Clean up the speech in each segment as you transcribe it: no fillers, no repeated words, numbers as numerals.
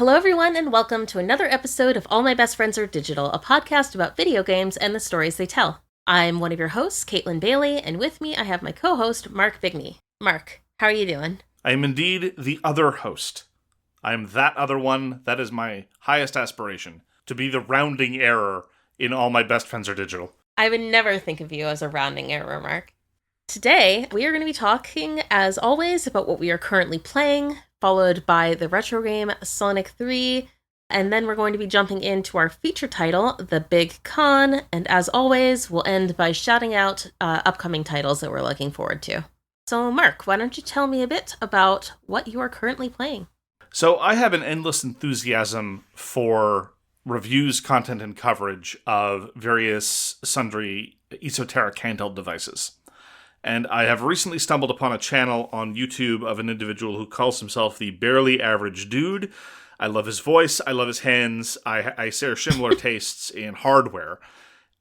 Hello everyone, and welcome to another episode of All My Best Friends Are Digital, a podcast about video games and the stories they tell. I'm one of your hosts, Caitlin Bailey, and with me I have my co-host, Mark Bigney. Mark, how are you doing? I am indeed the other host. I am that other one. That is my highest aspiration, to be the rounding error in All My Best Friends Are Digital. I would never think of you as a rounding error, Mark. Today, we are going to be talking, as always, about what we are currently playing, followed by the retro game Sonic 3, and then we're going to be jumping into our feature title, The Big Con, and as always, we'll end by shouting out upcoming titles that we're looking forward to. So, Mark, why don't you tell me a bit about what you are currently playing? So, I have an endless enthusiasm for reviews, content, and coverage of various sundry esoteric handheld devices. And I have recently stumbled upon a channel on YouTube of an individual who calls himself the Barely Average Dude. I love his voice. I love his hands. I share similar tastes in hardware.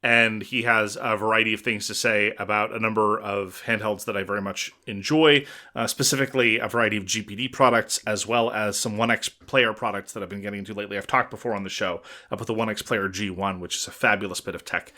And he has a variety of things to say about a number of handhelds that I very much enjoy, specifically a variety of GPD products, as well as some 1X Player products that I've been getting into lately. I've talked before on the show about the 1X Player G1, which is a fabulous bit of tech.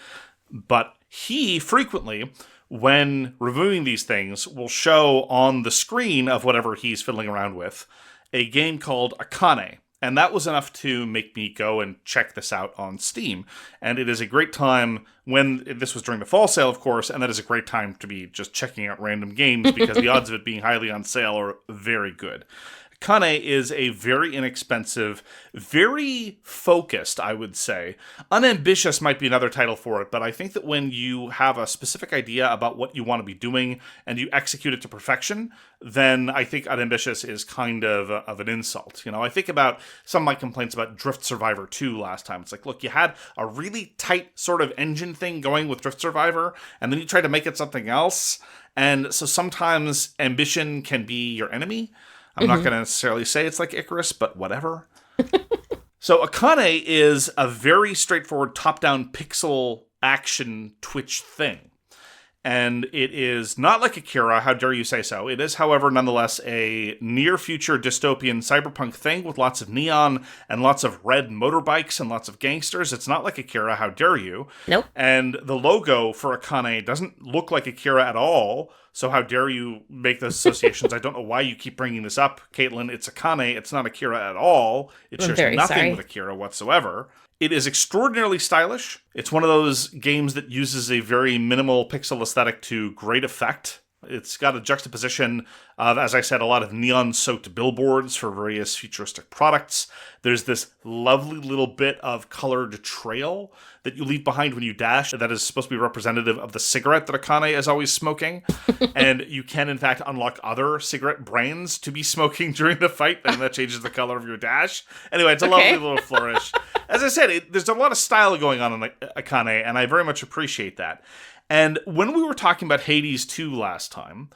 But he frequently, when reviewing these things, will show on the screen of whatever he's fiddling around with a game called Akane. And that was enough to make me go and check this out on Steam. And it is a great time when, this was during the fall sale, of course, and that is a great time to be just checking out random games because the odds of it being highly on sale are very good. Akane is a very inexpensive, very focused, I would say. Unambitious might be another title for it, but I think that when you have a specific idea about what you want to be doing and you execute it to perfection, then I think unambitious is kind of an insult. You know, I think about some of my complaints about Drift Survivor 2 last time. It's like, look, you had a really tight sort of engine thing going with Drift Survivor, and then you tried to make it something else. And so sometimes ambition can be your enemy. I'm not going to necessarily say it's like Icarus, but whatever. So Akane is a very straightforward top-down pixel action Twitch thing. And it is not like Akira, how dare you say so. It is, however, nonetheless a near-future dystopian cyberpunk thing with lots of neon and lots of red motorbikes and lots of gangsters. It's not like Akira, how dare you. Nope. And the logo for Akane doesn't look like Akira at all. So how dare you make those associations? I don't know why you keep bringing this up, Caitlin. It's Akane. It's not Akira at all. It shares nothing with Akira whatsoever. It is extraordinarily stylish. It's one of those games that uses a very minimal pixel aesthetic to great effect. It's got a juxtaposition of, as I said, a lot of neon-soaked billboards for various futuristic products. There's this lovely little bit of colored trail that you leave behind when you dash that is supposed to be representative of the cigarette that Akane is always smoking. And you can, in fact, unlock other cigarette brands to be smoking during the fight, and that changes the color of your dash. Anyway, it's a lovely little flourish. As I said, there's a lot of style going on in Akane, and I very much appreciate that. And when we were talking about Hades 2 last time,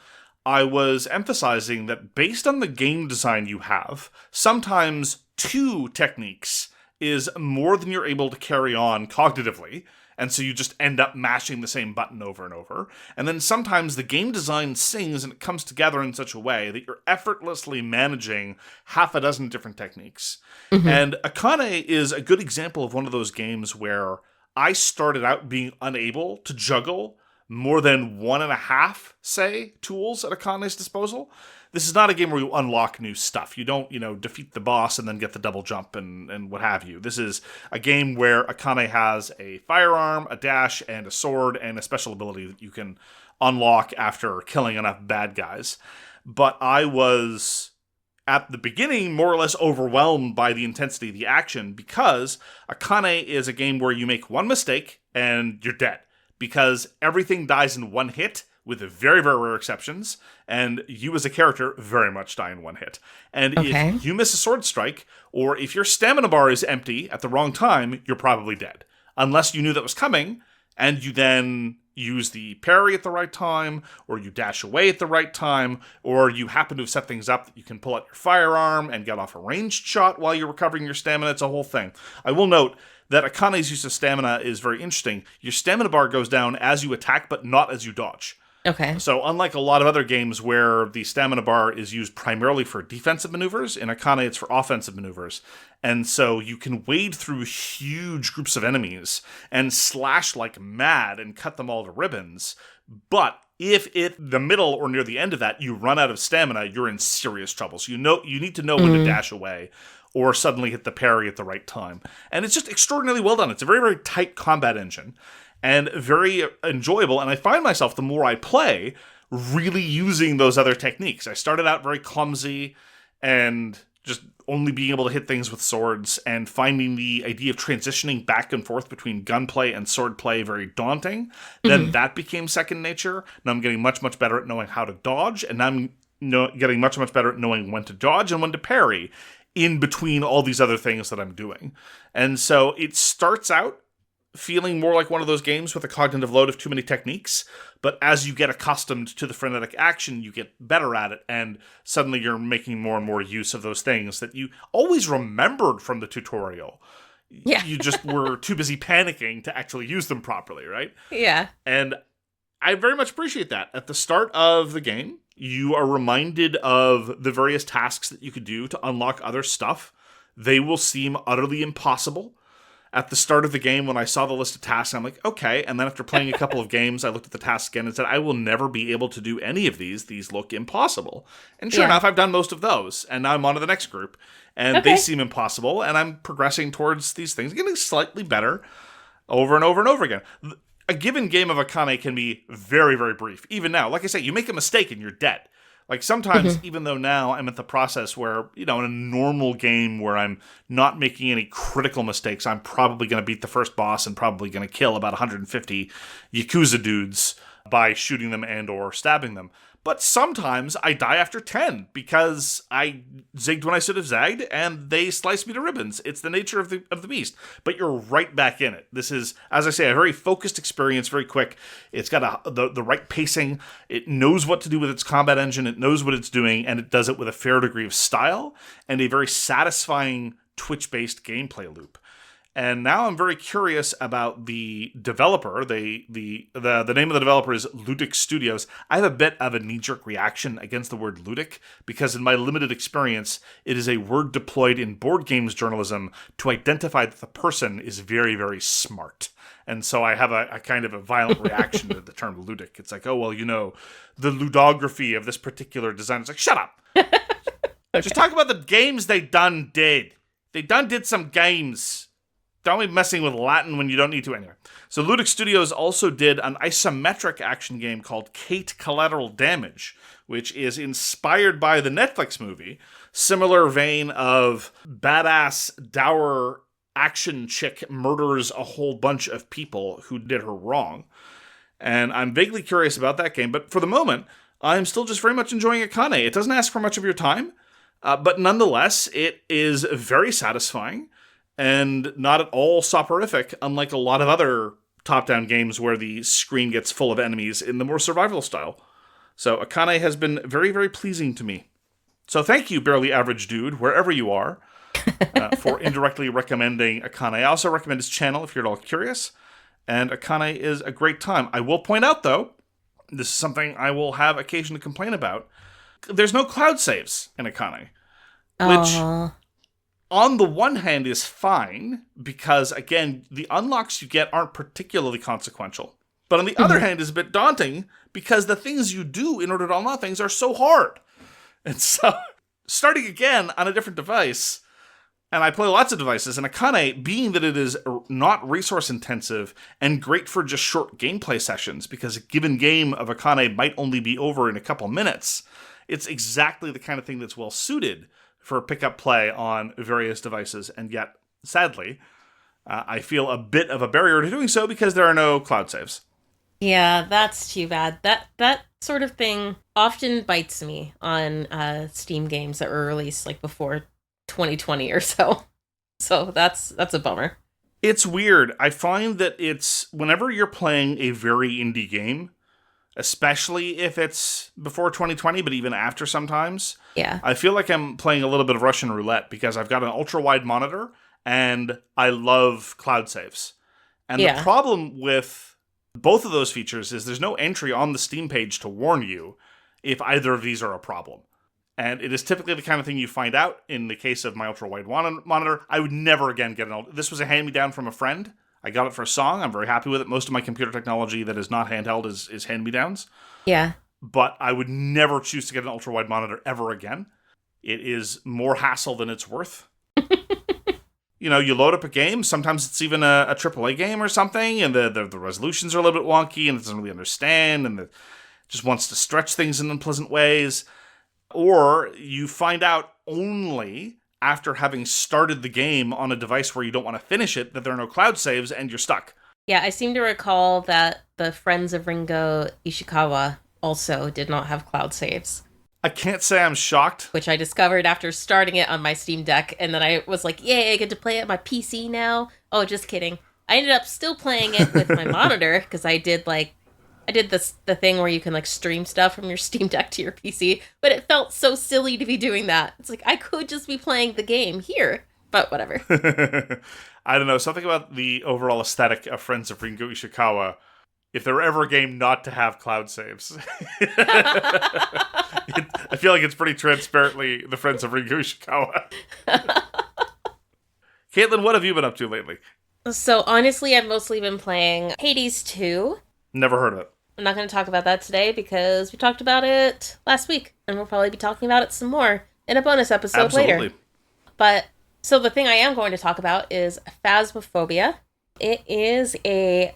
I was emphasizing that based on the game design you have, sometimes two techniques is more than you're able to carry on cognitively, and so you just end up mashing the same button over and over. And then sometimes the game design sings and it comes together in such a way that you're effortlessly managing half a dozen different techniques. Mm-hmm. And Akane is a good example of one of those games where I started out being unable to juggle more than 1.5, say, tools at Akane's disposal. This is not a game where you unlock new stuff. You don't, defeat the boss and then get the double jump and what have you. This is a game where Akane has a firearm, a dash, and a sword, and a special ability that you can unlock after killing enough bad guys. But I was, at the beginning, more or less overwhelmed by the intensity of the action because Akane is a game where you make one mistake and you're dead. Because everything dies in one hit, with very, very rare exceptions, and you as a character very much die in one hit. And if you miss a sword strike, or if your stamina bar is empty at the wrong time, you're probably dead. Unless you knew that was coming, and you then use the parry at the right time, or you dash away at the right time, or you happen to have set things up that you can pull out your firearm and get off a ranged shot while you're recovering your stamina. It's a whole thing. I will note that Akane's use of stamina is very interesting. Your stamina bar goes down as you attack, but not as you dodge. Okay. So unlike a lot of other games where the stamina bar is used primarily for defensive maneuvers, in Akane it's for offensive maneuvers. And so you can wade through huge groups of enemies and slash like mad and cut them all to ribbons. But if at the middle or near the end of that you run out of stamina, you're in serious trouble. So you need to know when to dash away or suddenly hit the parry at the right time. And it's just extraordinarily well done. It's a very, very tight combat engine and very enjoyable. And I find myself, the more I play, really using those other techniques. I started out very clumsy and just only being able to hit things with swords, and finding the idea of transitioning back and forth between gunplay and swordplay very daunting. Then that became second nature. Now I'm getting much, much better at knowing how to dodge, and now I'm getting much, much better at knowing when to dodge and when to parry in between all these other things that I'm doing. And so it starts out feeling more like one of those games with a cognitive load of too many techniques, but as you get accustomed to the frenetic action, you get better at it, and suddenly you're making more and more use of those things that you always remembered from the tutorial. Yeah. You just were too busy panicking to actually use them properly, right? Yeah. And I very much appreciate that. At the start of the game, you are reminded of the various tasks that you could do to unlock other stuff. They will seem utterly impossible. At the start of the game, when I saw the list of tasks, I'm like, okay. And then after playing a couple of games, I looked at the tasks again and said, I will never be able to do any of these. These look impossible. And sure enough, I've done most of those. And now I'm on to the next group. And they seem impossible. And I'm progressing towards these things, getting slightly better over and over and over again. A given game of Akane can be very, very brief. Even now, like I say, you make a mistake and you're dead. Like sometimes, even though now I'm at the process where, in a normal game where I'm not making any critical mistakes, I'm probably going to beat the first boss and probably going to kill about 150 Yakuza dudes by shooting them and or stabbing them. But sometimes I die after 10 because I zigged when I should have zagged and they sliced me to ribbons. It's the nature of the beast. But you're right back in it. This is, as I say, a very focused experience, very quick. It's got the right pacing. It knows what to do with its combat engine. It knows what it's doing, and it does it with a fair degree of style and a very satisfying Twitch-based gameplay loop. And now I'm very curious about the developer. The name of the developer is Ludic Studios. I have a bit of a knee-jerk reaction against the word ludic because in my limited experience, it is a word deployed in board games journalism to identify that the person is very, very smart. And so I have a kind of a violent reaction to the term ludic. It's like, oh, well, the ludography of this particular design. It's like, shut up. Just talk about the games they done did. They done did some games. Don't be messing with Latin when you don't need to anyway. So Ludic Studios also did an isometric action game called Kate Collateral Damage, which is inspired by the Netflix movie. Similar vein of badass, dour action chick murders a whole bunch of people who did her wrong. And I'm vaguely curious about that game, but for the moment, I'm still just very much enjoying Akane. It doesn't ask for much of your time, but nonetheless, it is very satisfying. And not at all soporific, unlike a lot of other top-down games where the screen gets full of enemies in the more survival style. So Akane has been very, very pleasing to me. So thank you, Barely Average Dude, wherever you are, for indirectly recommending Akane. I also recommend his channel if you're at all curious. And Akane is a great time. I will point out, though, this is something I will have occasion to complain about. There's no cloud saves in Akane, which on the one hand is fine because, again, the unlocks you get aren't particularly consequential. But on the other hand is a bit daunting because the things you do in order to unlock things are so hard. And so, starting again on a different device, and I play lots of devices, and Akane, being that it is not resource intensive and great for just short gameplay sessions, because a given game of Akane might only be over in a couple minutes, it's exactly the kind of thing that's well suited for pick-up play on various devices, and yet, sadly, I feel a bit of a barrier to doing so because there are no cloud saves. Yeah, that's too bad. That sort of thing often bites me on Steam games that were released like before 2020 or so. So that's a bummer. It's weird. I find that it's whenever you're playing a very indie game, especially if it's before 2020, but even after sometimes. Yeah. I feel like I'm playing a little bit of Russian roulette because I've got an ultra-wide monitor and I love cloud saves. And the problem with Both of those features is there's no entry on the Steam page to warn you if either of these are a problem. And it is typically the kind of thing you find out in the case of my ultra-wide monitor. I would never again get this was a hand-me-down from a friend. I got it for a song. I'm very happy with it. Most of my computer technology that is not handheld is hand-me-downs. Yeah. But I would never choose to get an ultra-wide monitor ever again. It is more hassle than it's worth. You load up a game. Sometimes it's even a AAA game or something, and the resolutions are a little bit wonky, and it doesn't really understand, and it just wants to stretch things in unpleasant ways. Or you find out only after having started the game on a device where you don't want to finish it that there are no cloud saves and you're stuck. Yeah, I seem to recall that the Friends of Ringo Ishikawa also did not have cloud saves. I can't say I'm shocked. Which I discovered after starting it on my Steam Deck, and then I was like, yay, I get to play it on my PC now. Oh, just kidding. I ended up still playing it with my monitor, because I did the thing where you can stream stuff from your Steam Deck to your PC, but it felt so silly to be doing that. It's like, I could just be playing the game here, but whatever. I don't know, something about the overall aesthetic of Friends of Ringo Ishikawa, if there were ever a game not to have cloud saves. I feel like it's pretty transparently the Friends of Ringo Ishikawa. Caitlin, what have you been up to lately? So honestly, I've mostly been playing Hades 2. Never heard of it. I'm not going to talk about that today because we talked about it last week, and we'll probably be talking about it some more in a bonus episode later. But, so the thing I am going to talk about is Phasmaphobia. It is a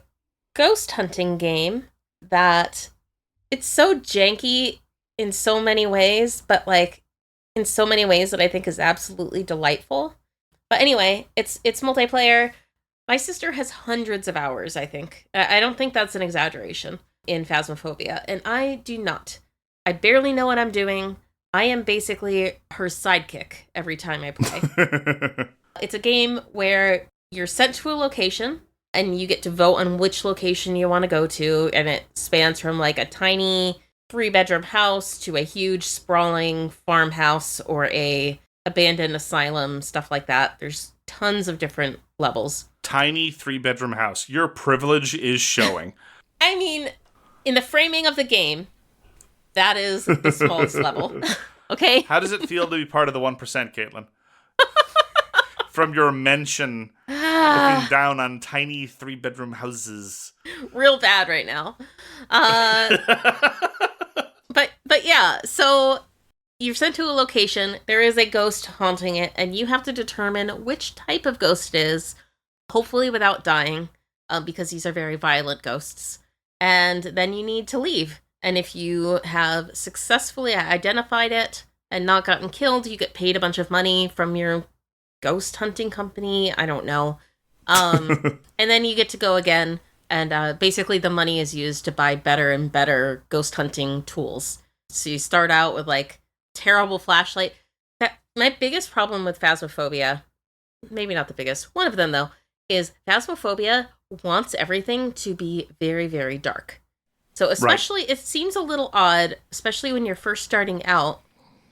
ghost hunting game that it's so janky in so many ways, but in so many ways that I think is absolutely delightful. But anyway, it's multiplayer. My sister has hundreds of hours, I think. I don't think that's an exaggeration in Phasmaphobia, and I do not. I barely know what I'm doing. I am basically her sidekick every time I play. It's a game where you're sent to a location, and you get to vote on which location you want to go to, and it spans from a tiny 3-bedroom house to a huge sprawling farmhouse or a abandoned asylum, stuff like that. There's tons of different levels. Tiny 3-bedroom house. Your privilege is showing. I mean, in the framing of the game, that is the smallest level. Okay? How does it feel to be part of the 1%, Caitlin? From your mansion, looking down on tiny 3-bedroom houses. Real bad right now. But yeah, so you're sent to a location, there is a ghost haunting it, and you have to determine which type of ghost it is, hopefully without dying, because these are very violent ghosts. And then you need to leave. And if you have successfully identified it and not gotten killed, you get paid a bunch of money from your ghost hunting company. I don't know. And then you get to go again. And basically the money is used to buy better and better ghost hunting tools. So you start out with terrible flashlight. My biggest problem with Phasmophobia, maybe not the biggest, one of them though, is Phasmophobia wants everything to be very, very dark. So especially, It seems a little odd, especially when you're first starting out.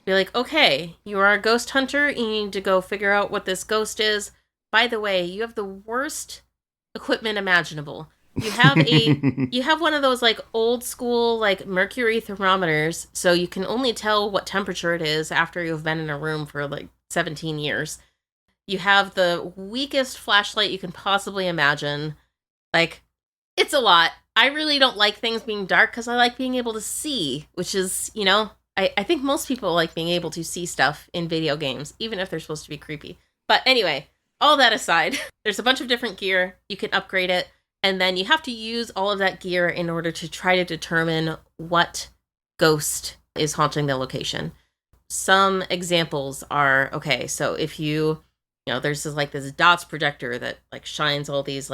Be like, okay, you are a ghost hunter, you need to go figure out what this ghost is. By the way, you have the worst equipment imaginable. You have one of those old school mercury thermometers, so you can only tell what temperature it is after you've been in a room for 17 years. You have the weakest flashlight you can possibly imagine. It's a lot. I really don't like things being dark because I like being able to see, which is, I think most people like being able to see stuff in video games, even if they're supposed to be creepy. But anyway, all that aside, there's a bunch of different gear. You can upgrade it. And then you have to use all of that gear in order to try to determine what ghost is haunting the location. Some examples are, okay, so if there's this dots projector that shines all these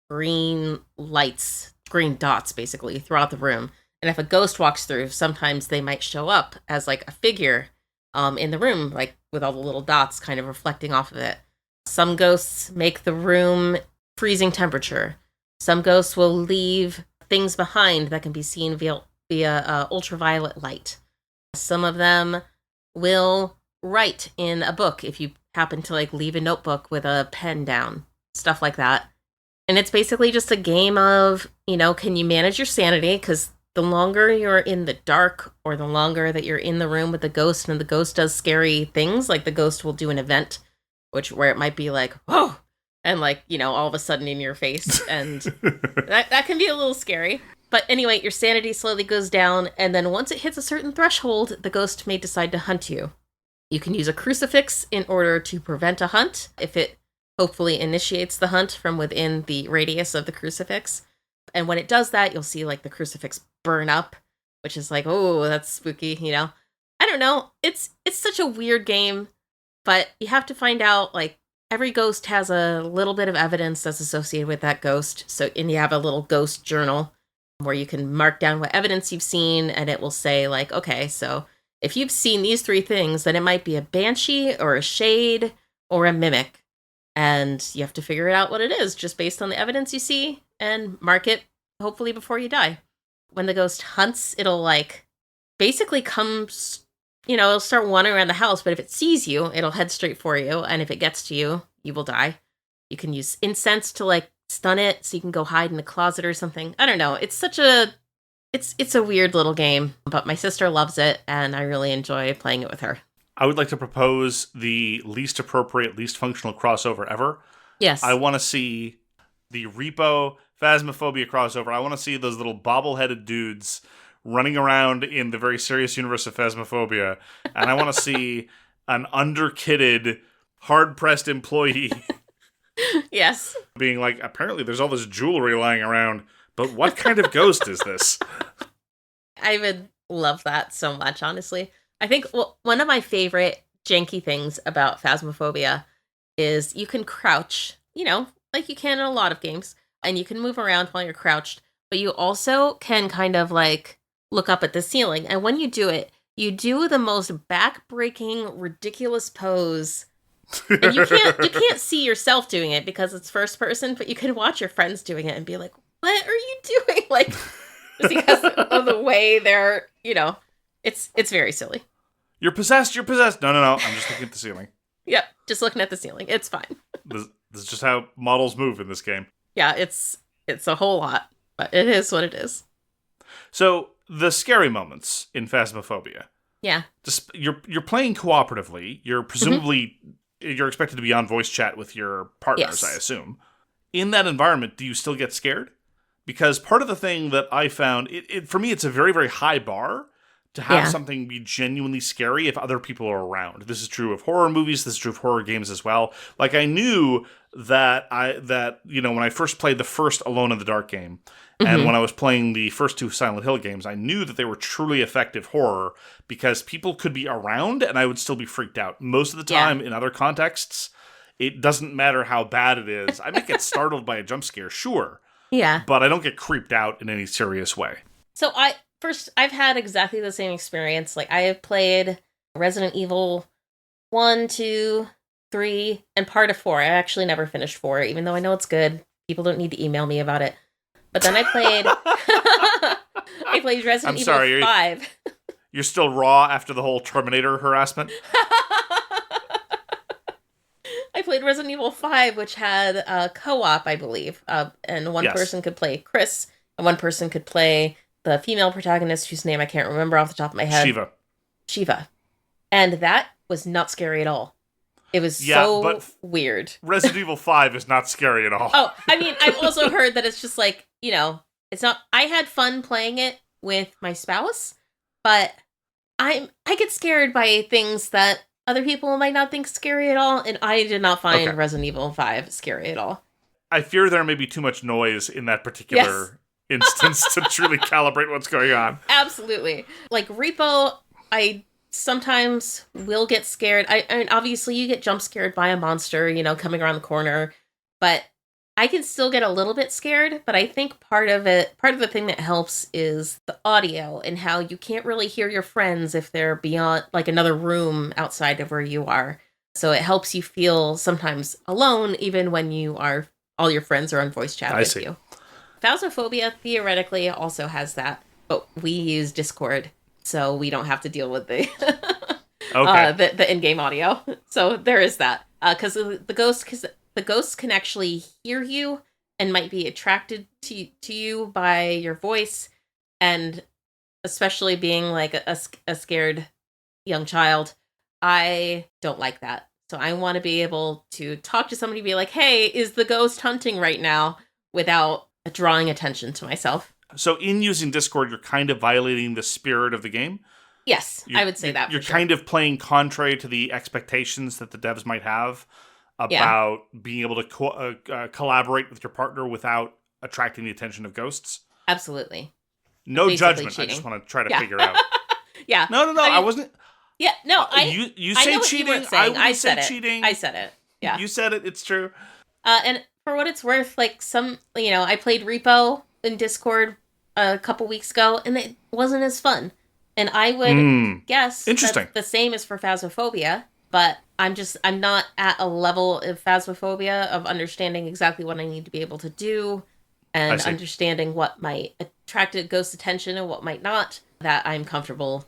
green lights, green dots basically throughout the room. And if a ghost walks through, sometimes they might show up as a figure in the room, with all the little dots kind of reflecting off of it. Some ghosts make the room freezing temperature. Some ghosts will leave things behind that can be seen via ultraviolet light. Some of them will write in a book if you happen to leave a notebook with a pen down, stuff like that. And it's basically just a game of, can you manage your sanity? Because the longer you're in the dark or the longer that you're in the room with the ghost and the ghost does scary things, like the ghost will do an event, where it might be like, whoa, and all of a sudden in your face. And that can be a little scary. But anyway, your sanity slowly goes down. And then once it hits a certain threshold, the ghost may decide to hunt you. You can use a crucifix in order to prevent a hunt if it hopefully initiates the hunt from within the radius of the crucifix. And when it does that, you'll see the crucifix burn up, which is oh, that's spooky, I don't know. It's such a weird game, but you have to find out every ghost has a little bit of evidence that's associated with that ghost. And you have a little ghost journal where you can mark down what evidence you've seen, and it will say okay, so if you've seen these 3 things, then it might be a banshee or a shade or a mimic. And you have to figure out what it is just based on the evidence you see and mark it, hopefully before you die. When the ghost hunts, it'll basically comes, it'll start wandering around the house, but if it sees you, it'll head straight for you. And if it gets to you, you will die. You can use incense to stun it so you can go hide in a closet or something. I don't know. It's it's a weird little game, but my sister loves it and I really enjoy playing it with her. I would like to propose the least appropriate, least functional crossover ever. Yes. I want to see the Repo Phasmaphobia crossover. I want to see those little bobble-headed dudes running around in the very serious universe of Phasmaphobia. And I want to see an underkitted, hard-pressed employee yes. being apparently there's all this jewelry lying around, but what kind of ghost is this? I would love that so much, honestly. I think one of my favorite janky things about Phasmaphobia is you can crouch, like you can in a lot of games, and you can move around while you're crouched, but you also can kind of look up at the ceiling. And when you do it, you do the most back-breaking, ridiculous pose. And you can't see yourself doing it because it's first person, but you can watch your friends doing it and be like, what are you doing? Just because of the way they're, it's very silly. You're possessed. No. I'm just looking at the ceiling. Yep, just looking at the ceiling. It's fine. This is just how models move in this game. Yeah, it's a whole lot, but it is what it is. So, the scary moments in Phasmaphobia. Yeah. Just, you're playing cooperatively. You're presumably, you're expected to be on voice chat with your partners, yes. I assume. In that environment, do you still get scared? Because part of the thing that I found, for me, it's a very, very high bar to have something be genuinely scary if other people are around. This is true of horror movies. This is true of horror games as well. I knew that when I first played the first Alone in the Dark game, and when I was playing the first 2 Silent Hill games, I knew that they were truly effective horror because people could be around and I would still be freaked out. Most of the time, in other contexts, it doesn't matter how bad it is. I might get startled by a jump scare, sure. Yeah. But I don't get creeped out in any serious way. So I've had exactly the same experience. I have played Resident Evil 1, 2, 3, and part of 4. I actually never finished 4, even though I know it's good. People don't need to email me about it. But then I played Resident Evil 5. You're still raw after the whole Terminator harassment? I played Resident Evil 5, which had a co-op, I believe. And one person could play Chris, and one person could play the female protagonist, whose name I can't remember off the top of my head. Shiva. And that was not scary at all. It was so weird. Resident Evil 5 is not scary at all. Oh, I mean, I've also heard that it's just it's not... I had fun playing it with my spouse, but I get scared by things that other people might not think scary at all, and I did not find Resident Evil 5 scary at all. I fear there may be too much noise in that particular instance to truly calibrate what's going on. Absolutely. Repo, I sometimes will get scared. I mean, obviously you get jump scared by a monster, coming around the corner, but I can still get a little bit scared. But I think part of the thing that helps is the audio and how you can't really hear your friends if they're beyond another room outside of where you are. So it helps you feel sometimes alone, even when all your friends are on voice chat with you. Phasmophobia theoretically also has that, but we use Discord, so we don't have to deal with the the in-game audio. So there is that, because the ghosts can actually hear you and might be attracted to you by your voice, and especially being like a scared young child, I don't like that. So I want to be able to talk to somebody, be like, hey, is the ghost hunting right now, without drawing attention to myself. So in using Discord, you're kind of violating the spirit of the game. Yes, I would say that. You're kind of playing contrary to the expectations that the devs might have about being able to collaborate with your partner without attracting the attention of ghosts. Absolutely. No judgment. Cheating. I just want to try to figure out. Yeah. No. I wasn't. Yeah. No. You say cheating. I say cheating. I said it. Yeah. You said it. It's true. And for what it's worth, like I played Repo in Discord a couple weeks ago, and it wasn't as fun. And I would guess that's the same as for Phasmaphobia, but I'm not at a level of Phasmaphobia of understanding exactly what I need to be able to do and understanding what might attract a ghost's attention and what might not, that I'm comfortable,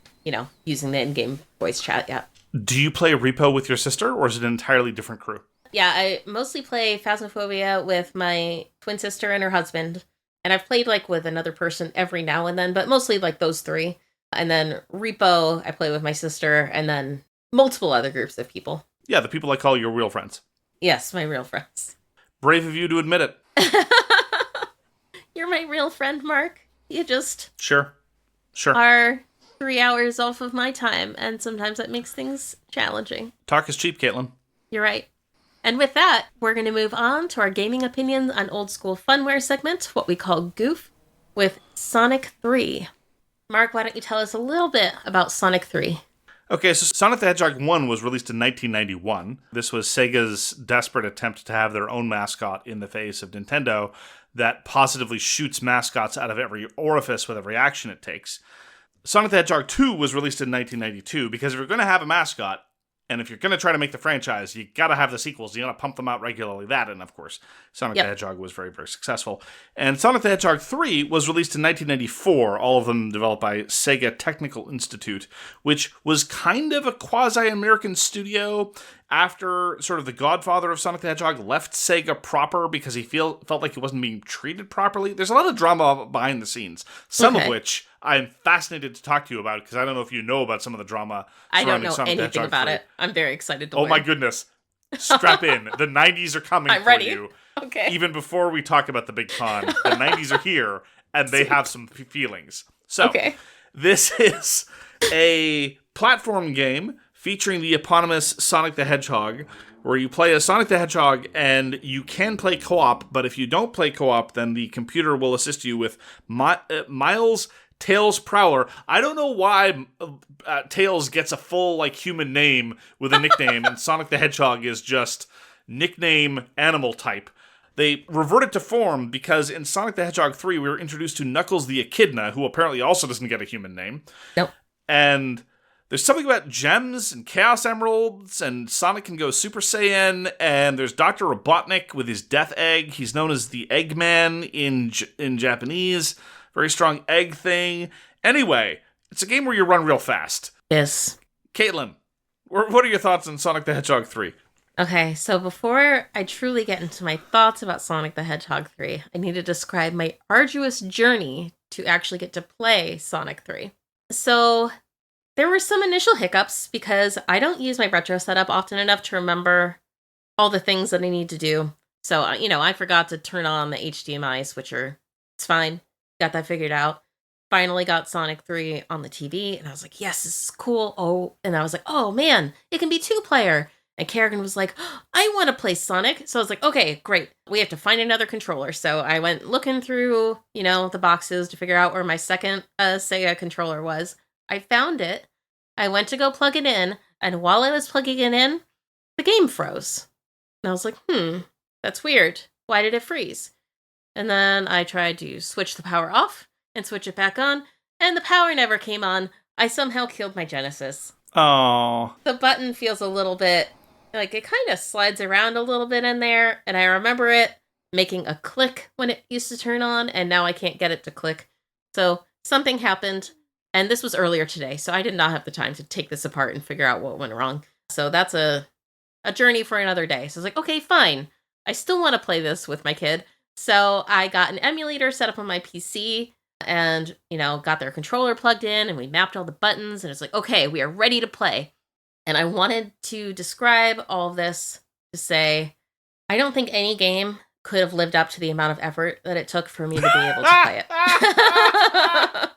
using the in-game voice chat yet. Do you play Repo with your sister, or is it an entirely different crew? Yeah, I mostly play Phasmaphobia with my twin sister and her husband, and I've played with another person every now and then, but mostly those three. And then Repo, I play with my sister, and then multiple other groups of people. Yeah, the people I call your real friends. Yes, my real friends. Brave of you to admit it. You're my real friend, Mark. You just... Sure. are 3 hours off of my time, and sometimes that makes things challenging. Talk is cheap, Caitlin. You're right. And with that, we're going to move on to our gaming opinions on old school funware segment, what we call GOOF, with Sonic 3. Mark, why don't you tell us a little bit about Sonic 3? Okay, so Sonic the Hedgehog 1 was released in 1991. This was Sega's desperate attempt to have their own mascot in the face of Nintendo that positively shoots mascots out of every orifice with every action it takes. Sonic the Hedgehog 2 was released in 1992 because if you're going to have a mascot, and if you're going to try to make the franchise, you got to have the sequels. You got to pump them out regularly. And of course, Sonic the Hedgehog was very, very successful. And Sonic the Hedgehog 3 was released in 1994, all of them developed by Sega Technical Institute, which was kind of a quasi-American studio after sort of the godfather of Sonic the Hedgehog left Sega proper because he felt like he wasn't being treated properly. There's a lot of drama behind the scenes, some of which I'm fascinated to talk to you about because I don't know if you know about some of the drama. I don't know anything about it. I'm very excited to learn. Oh my goodness. Strap in. The 90s are coming I'm for ready. you. Okay. Even before we talk about the big con, the 90s are here and they have some feelings. So, This is a platform game featuring the eponymous Sonic the Hedgehog, where you play as Sonic the Hedgehog, and you can play co-op, but if you don't play co-op, then the computer will assist you with Miles Tails Prowler. I don't know why Tails gets a full, human name with a nickname, and Sonic the Hedgehog is just nickname animal type. They reverted to form because in Sonic the Hedgehog 3, we were introduced to Knuckles the Echidna, who apparently also doesn't get a human name. Nope. And there's something about gems and Chaos Emeralds, and Sonic can go Super Saiyan, and there's Dr. Robotnik with his Death Egg. He's known as the Eggman in Japanese. Very strong egg thing. Anyway, it's a game where you run real fast. Yes. Caitlin, what are your thoughts on Sonic the Hedgehog 3? Okay, so before I truly get into my thoughts about Sonic the Hedgehog 3, I need to describe my arduous journey to actually get to play Sonic 3. So there were some initial hiccups because I don't use my retro setup often enough to remember all the things that I need to do. So, I forgot to turn on the HDMI switcher. It's fine. Got that figured out. Finally got Sonic 3 on the TV, and I was like, yes, this is cool. Oh, and I was like, oh man, it can be 2-player. And Kerrigan was like, I want to play Sonic. So I was like, okay, great. We have to find another controller. So I went looking through, the boxes to figure out where my second Sega controller was. I found it. I went to go plug it in. And while I was plugging it in, the game froze. And I was like, that's weird. Why did it freeze? And then I tried to switch the power off and switch it back on. And the power never came on. I somehow killed my Genesis. Oh. The button feels a little bit... it kind of slides around a little bit in there, and I remember it making a click when it used to turn on, and now I can't get it to click. So something happened, and this was earlier today, so I did not have the time to take this apart and figure out what went wrong. So that's a journey for another day. So I was like, okay, fine. I still want to play this with my kid, So I got an emulator set up on my PC and, got their controller plugged in and we mapped all the buttons and it's like, okay, we are ready to play. And I wanted to describe all of this to say, I don't think any game could have lived up to the amount of effort that it took for me to be able to play it.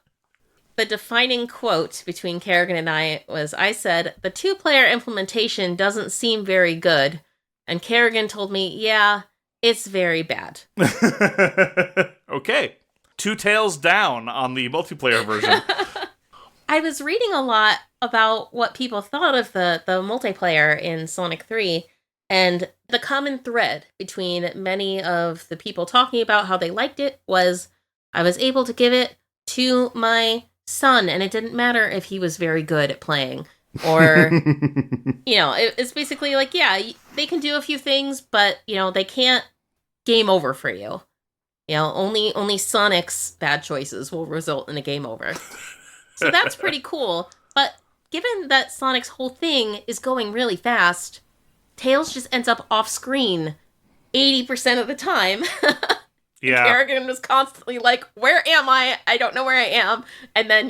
The defining quote between Kerrigan and I was, I said, the 2-player implementation doesn't seem very good. And Kerrigan told me, yeah, it's very bad. Okay. 2 tails down on the multiplayer version. I was reading a lot about what people thought of the multiplayer in Sonic 3, and the common thread between many of the people talking about how they liked it was, I was able to give it to my son, and it didn't matter if he was very good at playing. Or, it's basically like, yeah, they can do a few things, but, they can't game over for you. Only Sonic's bad choices will result in a game over. So that's pretty cool. But given that Sonic's whole thing is going really fast, Tails just ends up off screen 80% of the time. Yeah. Kerrigan was constantly like, where am I? I don't know where I am. And then,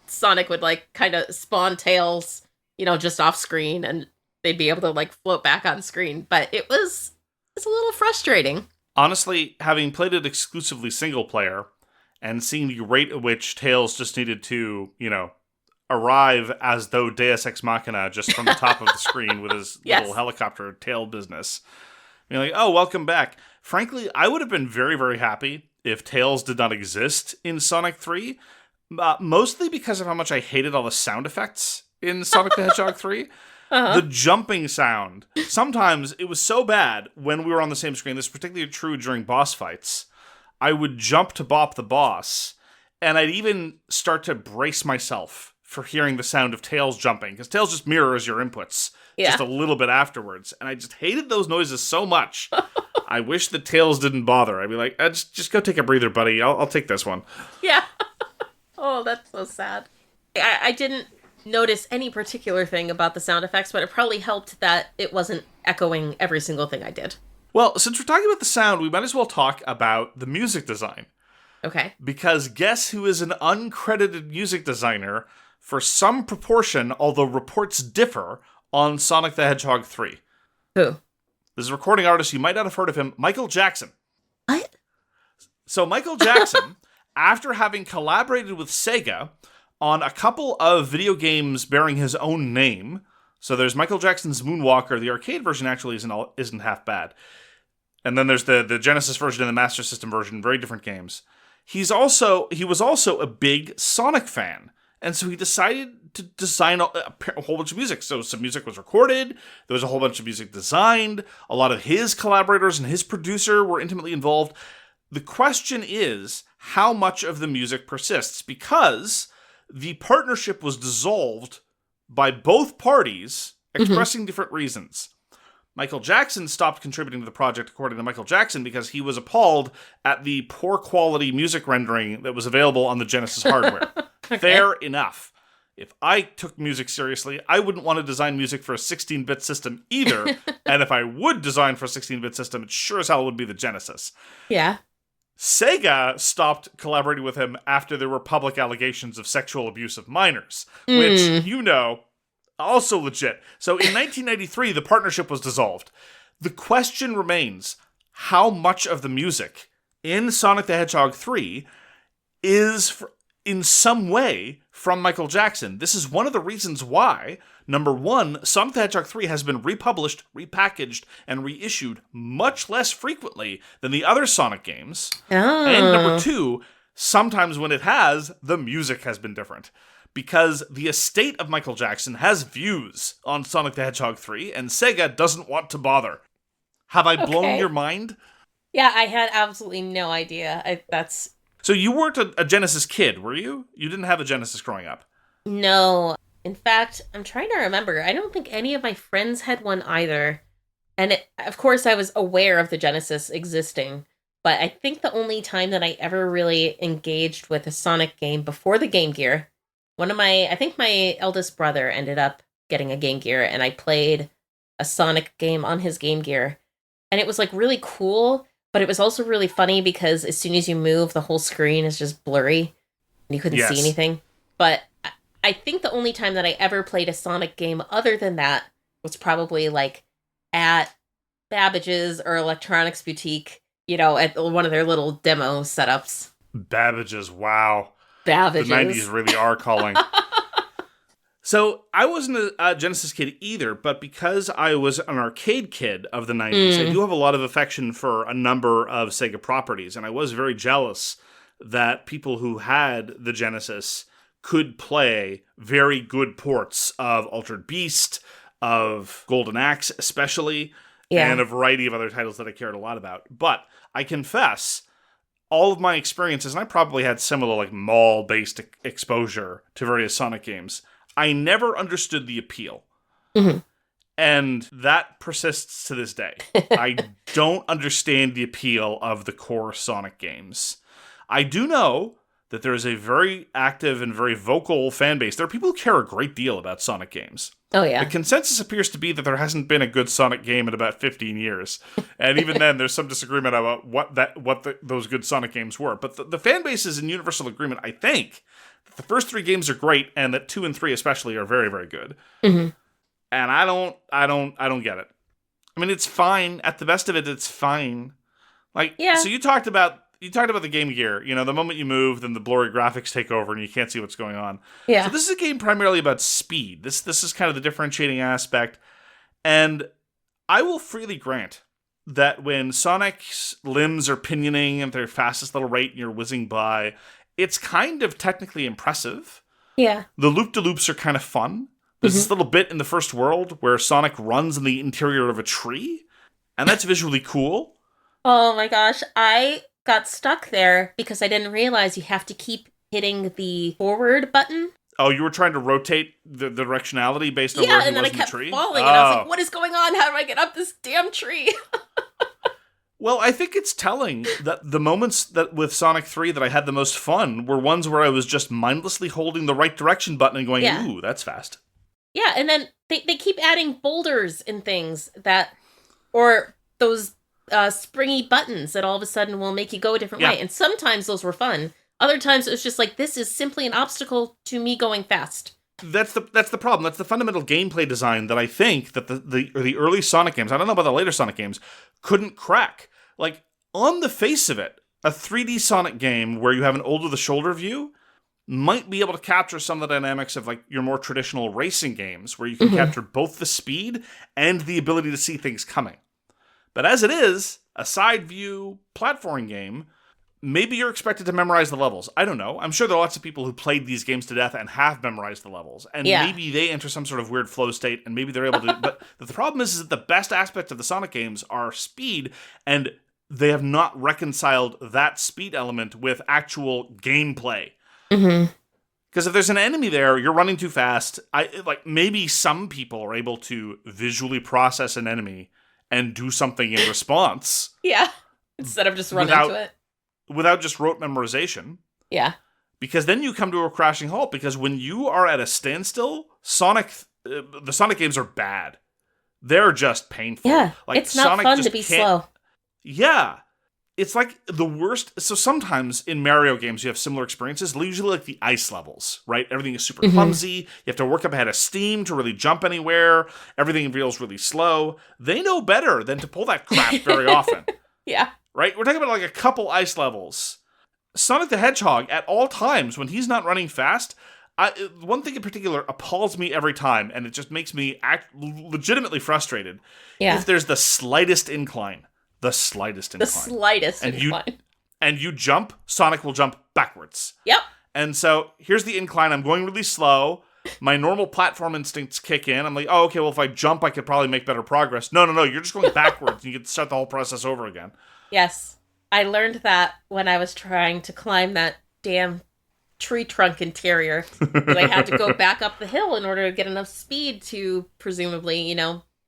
Sonic would kind of spawn Tails, just off screen and they'd be able to float back on screen. But it's a little frustrating. Honestly, having played it exclusively single player and seeing the rate at which Tails just needed to, arrive as though Deus Ex Machina just from the top of the screen with his little helicopter tail business. Being like, oh, welcome back. Frankly, I would have been very, very happy if Tails did not exist in Sonic 3, mostly because of how much I hated all the sound effects in Sonic the Hedgehog 3. Uh-huh. The jumping sound. Sometimes it was so bad when we were on the same screen, this is particularly true during boss fights, I would jump to bop the boss, and I'd even start to brace myself for hearing the sound of Tails jumping, because Tails just mirrors your inputs just a little bit afterwards, and I just hated those noises so much. I wish that Tails didn't bother. I'd be like, just go take a breather, buddy. I'll take this one. Yeah. Oh, that's so sad. I didn't notice any particular thing about the sound effects, but it probably helped that it wasn't echoing every single thing I did. Well, since we're talking about the sound, we might as well talk about the music design. Okay. Because guess who is an uncredited music designer for some proportion, although reports differ, on Sonic the Hedgehog 3? Who? This is a recording artist, you might not have heard of him, Michael Jackson. What? So Michael Jackson, after having collaborated with Sega on a couple of video games bearing his own name, so there's Michael Jackson's Moonwalker, the arcade version actually isn't half bad. And then there's the Genesis version and the Master System version, very different games. He was also a big Sonic fan. And so he decided to design a whole bunch of music. So some music was recorded. There was a whole bunch of music designed. A lot of his collaborators and his producer were intimately involved. The question is, how much of the music persists? Because the partnership was dissolved by both parties expressing different reasons. Michael Jackson stopped contributing to the project, according to Michael Jackson, because he was appalled at the poor quality music rendering that was available on the Genesis hardware. Okay. Fair enough. If I took music seriously, I wouldn't want to design music for a 16-bit system either. And if I would design for a 16-bit system, it sure as hell would be the Genesis. Yeah. Sega stopped collaborating with him after there were public allegations of sexual abuse of minors, which, also legit. So in 1993, the partnership was dissolved. The question remains, how much of the music in Sonic the Hedgehog 3 is in some way from Michael Jackson? This is one of the reasons why, number one, Sonic the Hedgehog 3 has been republished, repackaged, and reissued much less frequently than the other Sonic games. Oh. And number two, sometimes when it has, the music has been different. Because the estate of Michael Jackson has views on Sonic the Hedgehog 3, and Sega doesn't want to bother. Have I blown your mind? Yeah, I had absolutely no idea. So you weren't a Genesis kid, were you? You didn't have a Genesis growing up? No. In fact, I'm trying to remember. I don't think any of my friends had one either. And of course, I was aware of the Genesis existing. But I think the only time that I ever really engaged with a Sonic game before the Game Gear, I think my eldest brother ended up getting a Game Gear, and I played a Sonic game on his Game Gear. And it was really cool, But it was also really funny because as soon as you move, the whole screen is just blurry and you couldn't see anything. But I think the only time that I ever played a Sonic game other than that was probably like at Babbage's or Electronics Boutique, at one of their little demo setups. Babbage's, wow. Babbage's. The 90s really are calling. So I wasn't a Genesis kid either, but because I was an arcade kid of the 90s, I do have a lot of affection for a number of Sega properties, and I was very jealous that people who had the Genesis could play very good ports of Altered Beast, of Golden Axe especially, and a variety of other titles that I cared a lot about. But I confess, all of my experiences, and I probably had similar like mall-based exposure to various Sonic games, I never understood the appeal. Mm-hmm. And that persists to this day. I don't understand the appeal of the core Sonic games. I do know that there is a very active and very vocal fan base. There are people who care a great deal about Sonic games. Oh, yeah. The consensus appears to be that there hasn't been a good Sonic game in about 15 years. And even then, there's some disagreement about those good Sonic games were. But the fan base is in universal agreement, I think, the first 3 games are great, and that 2 and 3 especially are very, very good. Mm-hmm. And I don't get it. I mean, it's fine. At the best of it, it's fine. Like, so you talked about the Game Gear. The moment you move, then the blurry graphics take over, and you can't see what's going on. Yeah. So this is a game primarily about speed. This is kind of the differentiating aspect, and I will freely grant that when Sonic's limbs are pinioning at their fastest little rate, and you're whizzing by, it's kind of technically impressive. Yeah. The loop-de-loops are kind of fun. There's this little bit in the first world where Sonic runs in the interior of a tree, and that's visually cool. Oh my gosh, I got stuck there because I didn't realize you have to keep hitting the forward button. Oh, you were trying to rotate the directionality based on where he was in the tree? Yeah, and then I kept falling, and I was like, what is going on? How do I get up this damn tree? Well, I think it's telling that the moments that with Sonic 3 that I had the most fun were ones where I was just mindlessly holding the right direction button and going, ooh, that's fast. Yeah, and then they keep adding boulders and things or those springy buttons that all of a sudden will make you go a different way. And sometimes those were fun. Other times it was just like, this is simply an obstacle to me going fast. That's the problem. That's the fundamental gameplay design that I think that the early Sonic games, I don't know about the later Sonic games, couldn't crack. Like, on the face of it, a 3D Sonic game where you have an over-the-shoulder view might be able to capture some of the dynamics of like your more traditional racing games where you can capture both the speed and the ability to see things coming. But as it is, a side view platforming game, maybe you're expected to memorize the levels. I don't know. I'm sure there are lots of people who played these games to death and have memorized the levels. And maybe they enter some sort of weird flow state and maybe they're able to... But the problem is that the best aspect of the Sonic games are speed, and they have not reconciled that speed element with actual gameplay. Because if there's an enemy there, you're running too fast. Maybe some people are able to visually process an enemy and do something in response. Yeah. Instead of just running into it. Without just rote memorization. Yeah. Because then you come to a crashing halt. Because when you are at a standstill, the Sonic games are bad. They're just painful. Yeah. It's not fun to be slow. Yeah. It's like the worst. So sometimes in Mario games, you have similar experiences, usually like the ice levels, right? Everything is super clumsy. You have to work up ahead of steam to really jump anywhere. Everything feels really slow. They know better than to pull that crap very often. Yeah. Right? We're talking about like a couple ice levels. Sonic the Hedgehog, at all times, when he's not running fast, one thing in particular appalls me every time, and it just makes me legitimately frustrated. Yeah. If there's the slightest incline. The slightest incline. And you jump, Sonic will jump backwards. Yep. And so here's the incline. I'm going really slow. My normal platform instincts kick in. I'm like, oh, okay, well, if I jump, I could probably make better progress. No. You're just going backwards. And you get to start the whole process over again. Yes. I learned that when I was trying to climb that damn tree trunk interior. That I had to go back up the hill in order to get enough speed to presumably,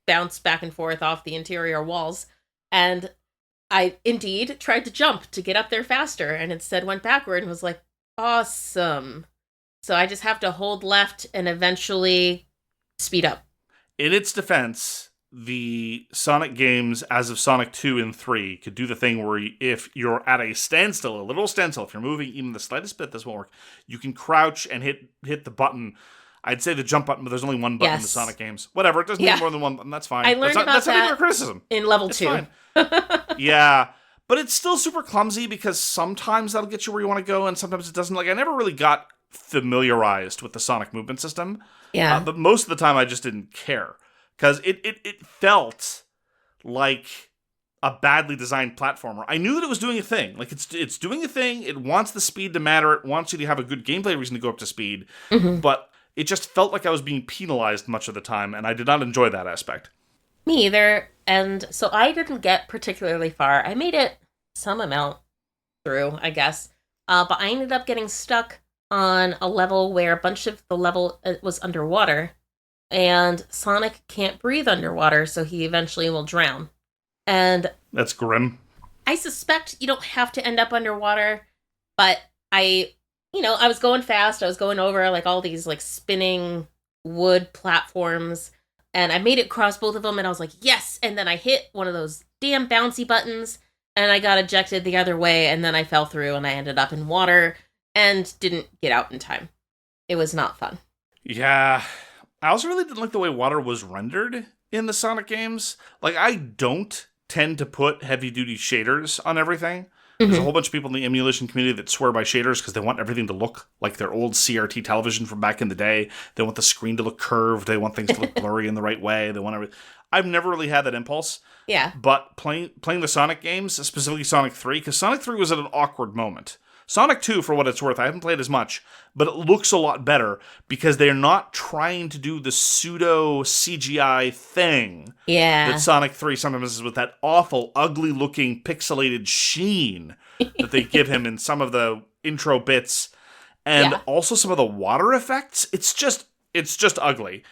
bounce back and forth off the interior walls. And I indeed tried to jump to get up there faster and instead went backward and was like, awesome. So I just have to hold left and eventually speed up. In its defense, the Sonic games, as of Sonic 2 and 3, could do the thing where if you're at a standstill, a literal standstill, if you're moving even the slightest bit, this won't work. You can crouch and hit the button. I'd say the jump button, but there's only one button in the Sonic games. Whatever, it doesn't need more than one button. That's fine. I learned about that criticism. in level it's 2. Fine. Yeah, but it's still super clumsy because sometimes that'll get you where you want to go, and sometimes it doesn't. Like, I never really got familiarized with the Sonic movement system. Yeah. But most of the time, I just didn't care. Because it felt like a badly designed platformer. I knew that it was doing a thing. Like, it's doing a thing. It wants the speed to matter. It wants you to have a good gameplay reason to go up to speed. Mm-hmm. But it just felt like I was being penalized much of the time, and I did not enjoy that aspect. Me either. And so I didn't get particularly far. I made it some amount through, I guess. But I ended up getting stuck on a level where a bunch of the level was underwater. And Sonic can't breathe underwater, so he eventually will drown. And that's grim. I suspect you don't have to end up underwater, but I was going fast. I was going over like all these like spinning wood platforms, and I made it across both of them, and I was like, yes! And then I hit one of those damn bouncy buttons, and I got ejected the other way, and then I fell through, and I ended up in water, and didn't get out in time. It was not fun. Yeah. I also really didn't like the way water was rendered in the Sonic games. Like, I don't tend to put heavy-duty shaders on everything. There's a whole bunch of people in the emulation community that swear by shaders because they want everything to look like their old CRT television from back in the day. They want the screen to look curved. They want things to look blurry in the right way. They want everything. I've never really had that impulse. Yeah. But playing the Sonic games, specifically Sonic 3, because Sonic 3 was at an awkward moment. Sonic 2, for what it's worth, I haven't played as much, but it looks a lot better because they're not trying to do the pseudo CGI thing that Sonic 3 sometimes is with that awful, ugly-looking, pixelated sheen that they give him in some of the intro bits, and also some of the water effects. It's just ugly.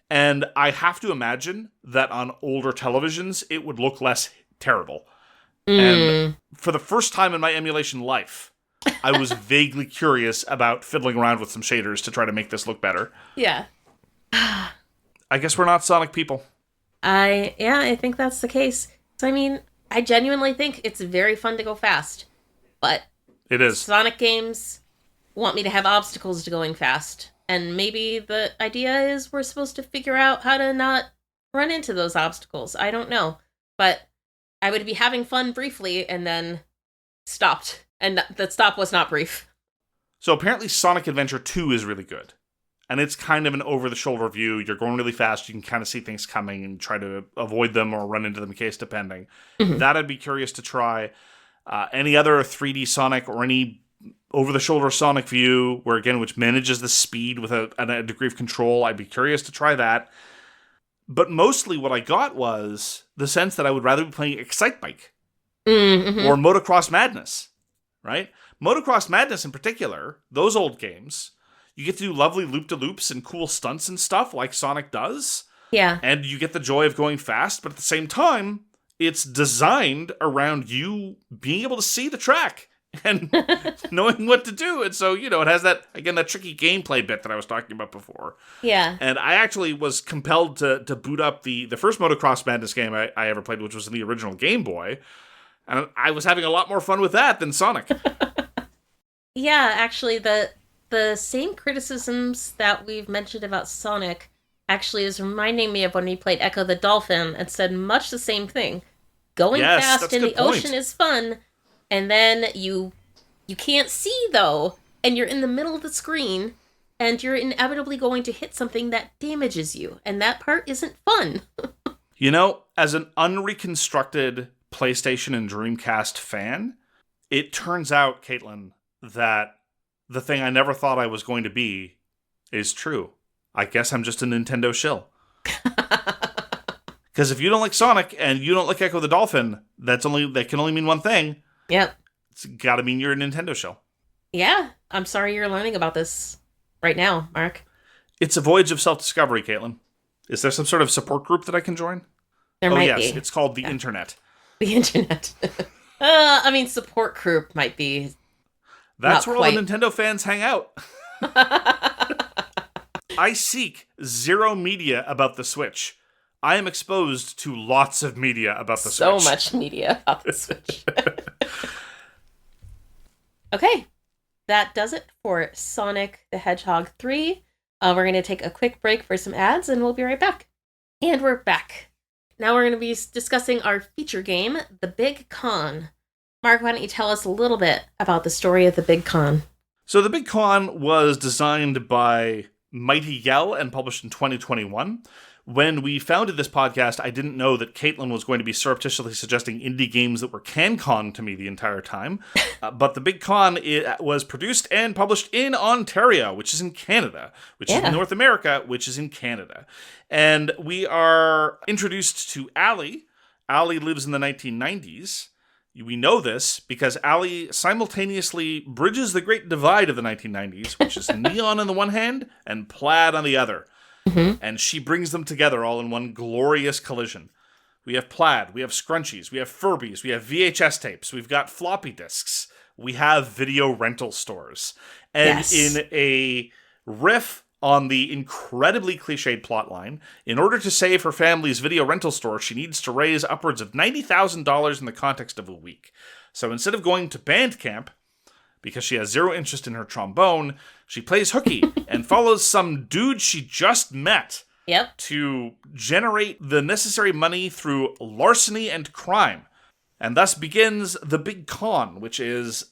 And I have to imagine that on older televisions, it would look less terrible. And for the first time in my emulation life, I was vaguely curious about fiddling around with some shaders to try to make this look better. Yeah. I guess we're not Sonic people. I think that's the case. So, I mean, I genuinely think it's very fun to go fast. But it is. Sonic games want me to have obstacles to going fast. And maybe the idea is we're supposed to figure out how to not run into those obstacles. I don't know. But I would be having fun briefly and then stopped. And the stop was not brief. So apparently Sonic Adventure 2 is really good. And it's kind of an over-the-shoulder view. You're going really fast. You can kind of see things coming and try to avoid them or run into them, case depending. That I'd be curious to try. Any other 3D Sonic or any over-the-shoulder Sonic view, where again, which manages the speed with a degree of control, I'd be curious to try that. But mostly what I got was the sense that I would rather be playing Excite Bike or Motocross Madness. Right? Motocross Madness in particular, those old games, you get to do lovely loop-de-loops and cool stunts and stuff like Sonic does. Yeah. And you get the joy of going fast, but at the same time, it's designed around you being able to see the track and knowing what to do. And so, it has that tricky gameplay bit that I was talking about before. Yeah. And I actually was compelled to boot up the first Motocross Madness game I ever played, which was in the original Game Boy. And I was having a lot more fun with that than Sonic. Yeah, actually, the same criticisms that we've mentioned about Sonic actually is reminding me of when we played Echo the Dolphin and said much the same thing. Going fast in the ocean is fun, and then you can't see, though, and you're in the middle of the screen, and you're inevitably going to hit something that damages you, and that part isn't fun. As an unreconstructed PlayStation and Dreamcast fan, it turns out, Caitlin, that the thing I never thought I was going to be is true. I guess I'm just a Nintendo shill. Because if you don't like Sonic and you don't like Echo the Dolphin, that can only mean one thing. Yep. It's got to mean you're a Nintendo shill. Yeah, I'm sorry you're learning about this right now, Mark. It's a voyage of self-discovery, Caitlin. Is there some sort of support group that I can join? There might be. It's called the Internet. The Internet. Support group might be. That's where all the Nintendo fans hang out. I seek zero media about the Switch. I am exposed to lots of media about the So Switch. much media about the Switch. Okay, that does it for Sonic the Hedgehog 3. We're going to take a quick break for some ads, and we'll be right back. And we're back. Now we're going to be discussing our feature game, The Big Con. Mark, why don't you tell us a little bit about the story of The Big Con? So The Big Con was designed by Mighty Yell and published in 2021. When we founded this podcast, I didn't know that Caitlin was going to be surreptitiously suggesting indie games that were CanCon to me the entire time. But The Big Con was produced and published in Ontario, which is in Canada, which is in North America, which is in Canada. And we are introduced to Allie. Allie lives in the 1990s. We know this because Allie simultaneously bridges the great divide of the 1990s, which is neon on the one hand and plaid on the other. Mm-hmm. And she brings them together all in one glorious collision. We have plaid, we have scrunchies, we have Furbies, we have VHS tapes, we've got floppy disks, we have video rental stores. And in a riff on the incredibly cliched plotline, in order to save her family's video rental store, she needs to raise upwards of $90,000 in the context of a week. So instead of going to band camp, because she has zero interest in her trombone, she plays hooky and follows some dude she just met to generate the necessary money through larceny and crime. And thus begins The Big Con, which is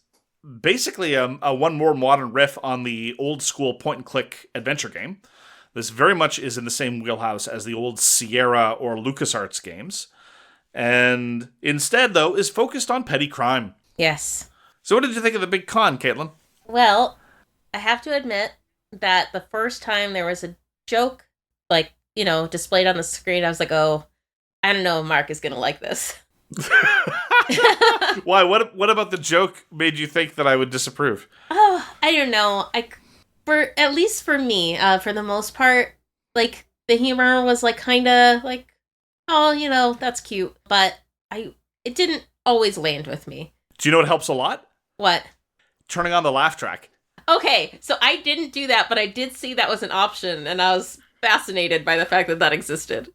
basically a one more modern riff on the old school point-and-click adventure game. This very much is in the same wheelhouse as the old Sierra or LucasArts games. And instead, though, is focused on petty crime. Yes. So what did you think of The Big Con, Caitlin? Well, I have to admit that the first time there was a joke, displayed on the screen, I was like, oh, I don't know if Mark is going to like this. Why? What about the joke made you think that I would disapprove? Oh, I don't know. At least for me, for the most part, the humor was kind of oh, that's cute. But it didn't always land with me. Do you know what helps a lot? What? Turning on the laugh track. Okay, so I didn't do that, but I did see that was an option, and I was fascinated by the fact that existed.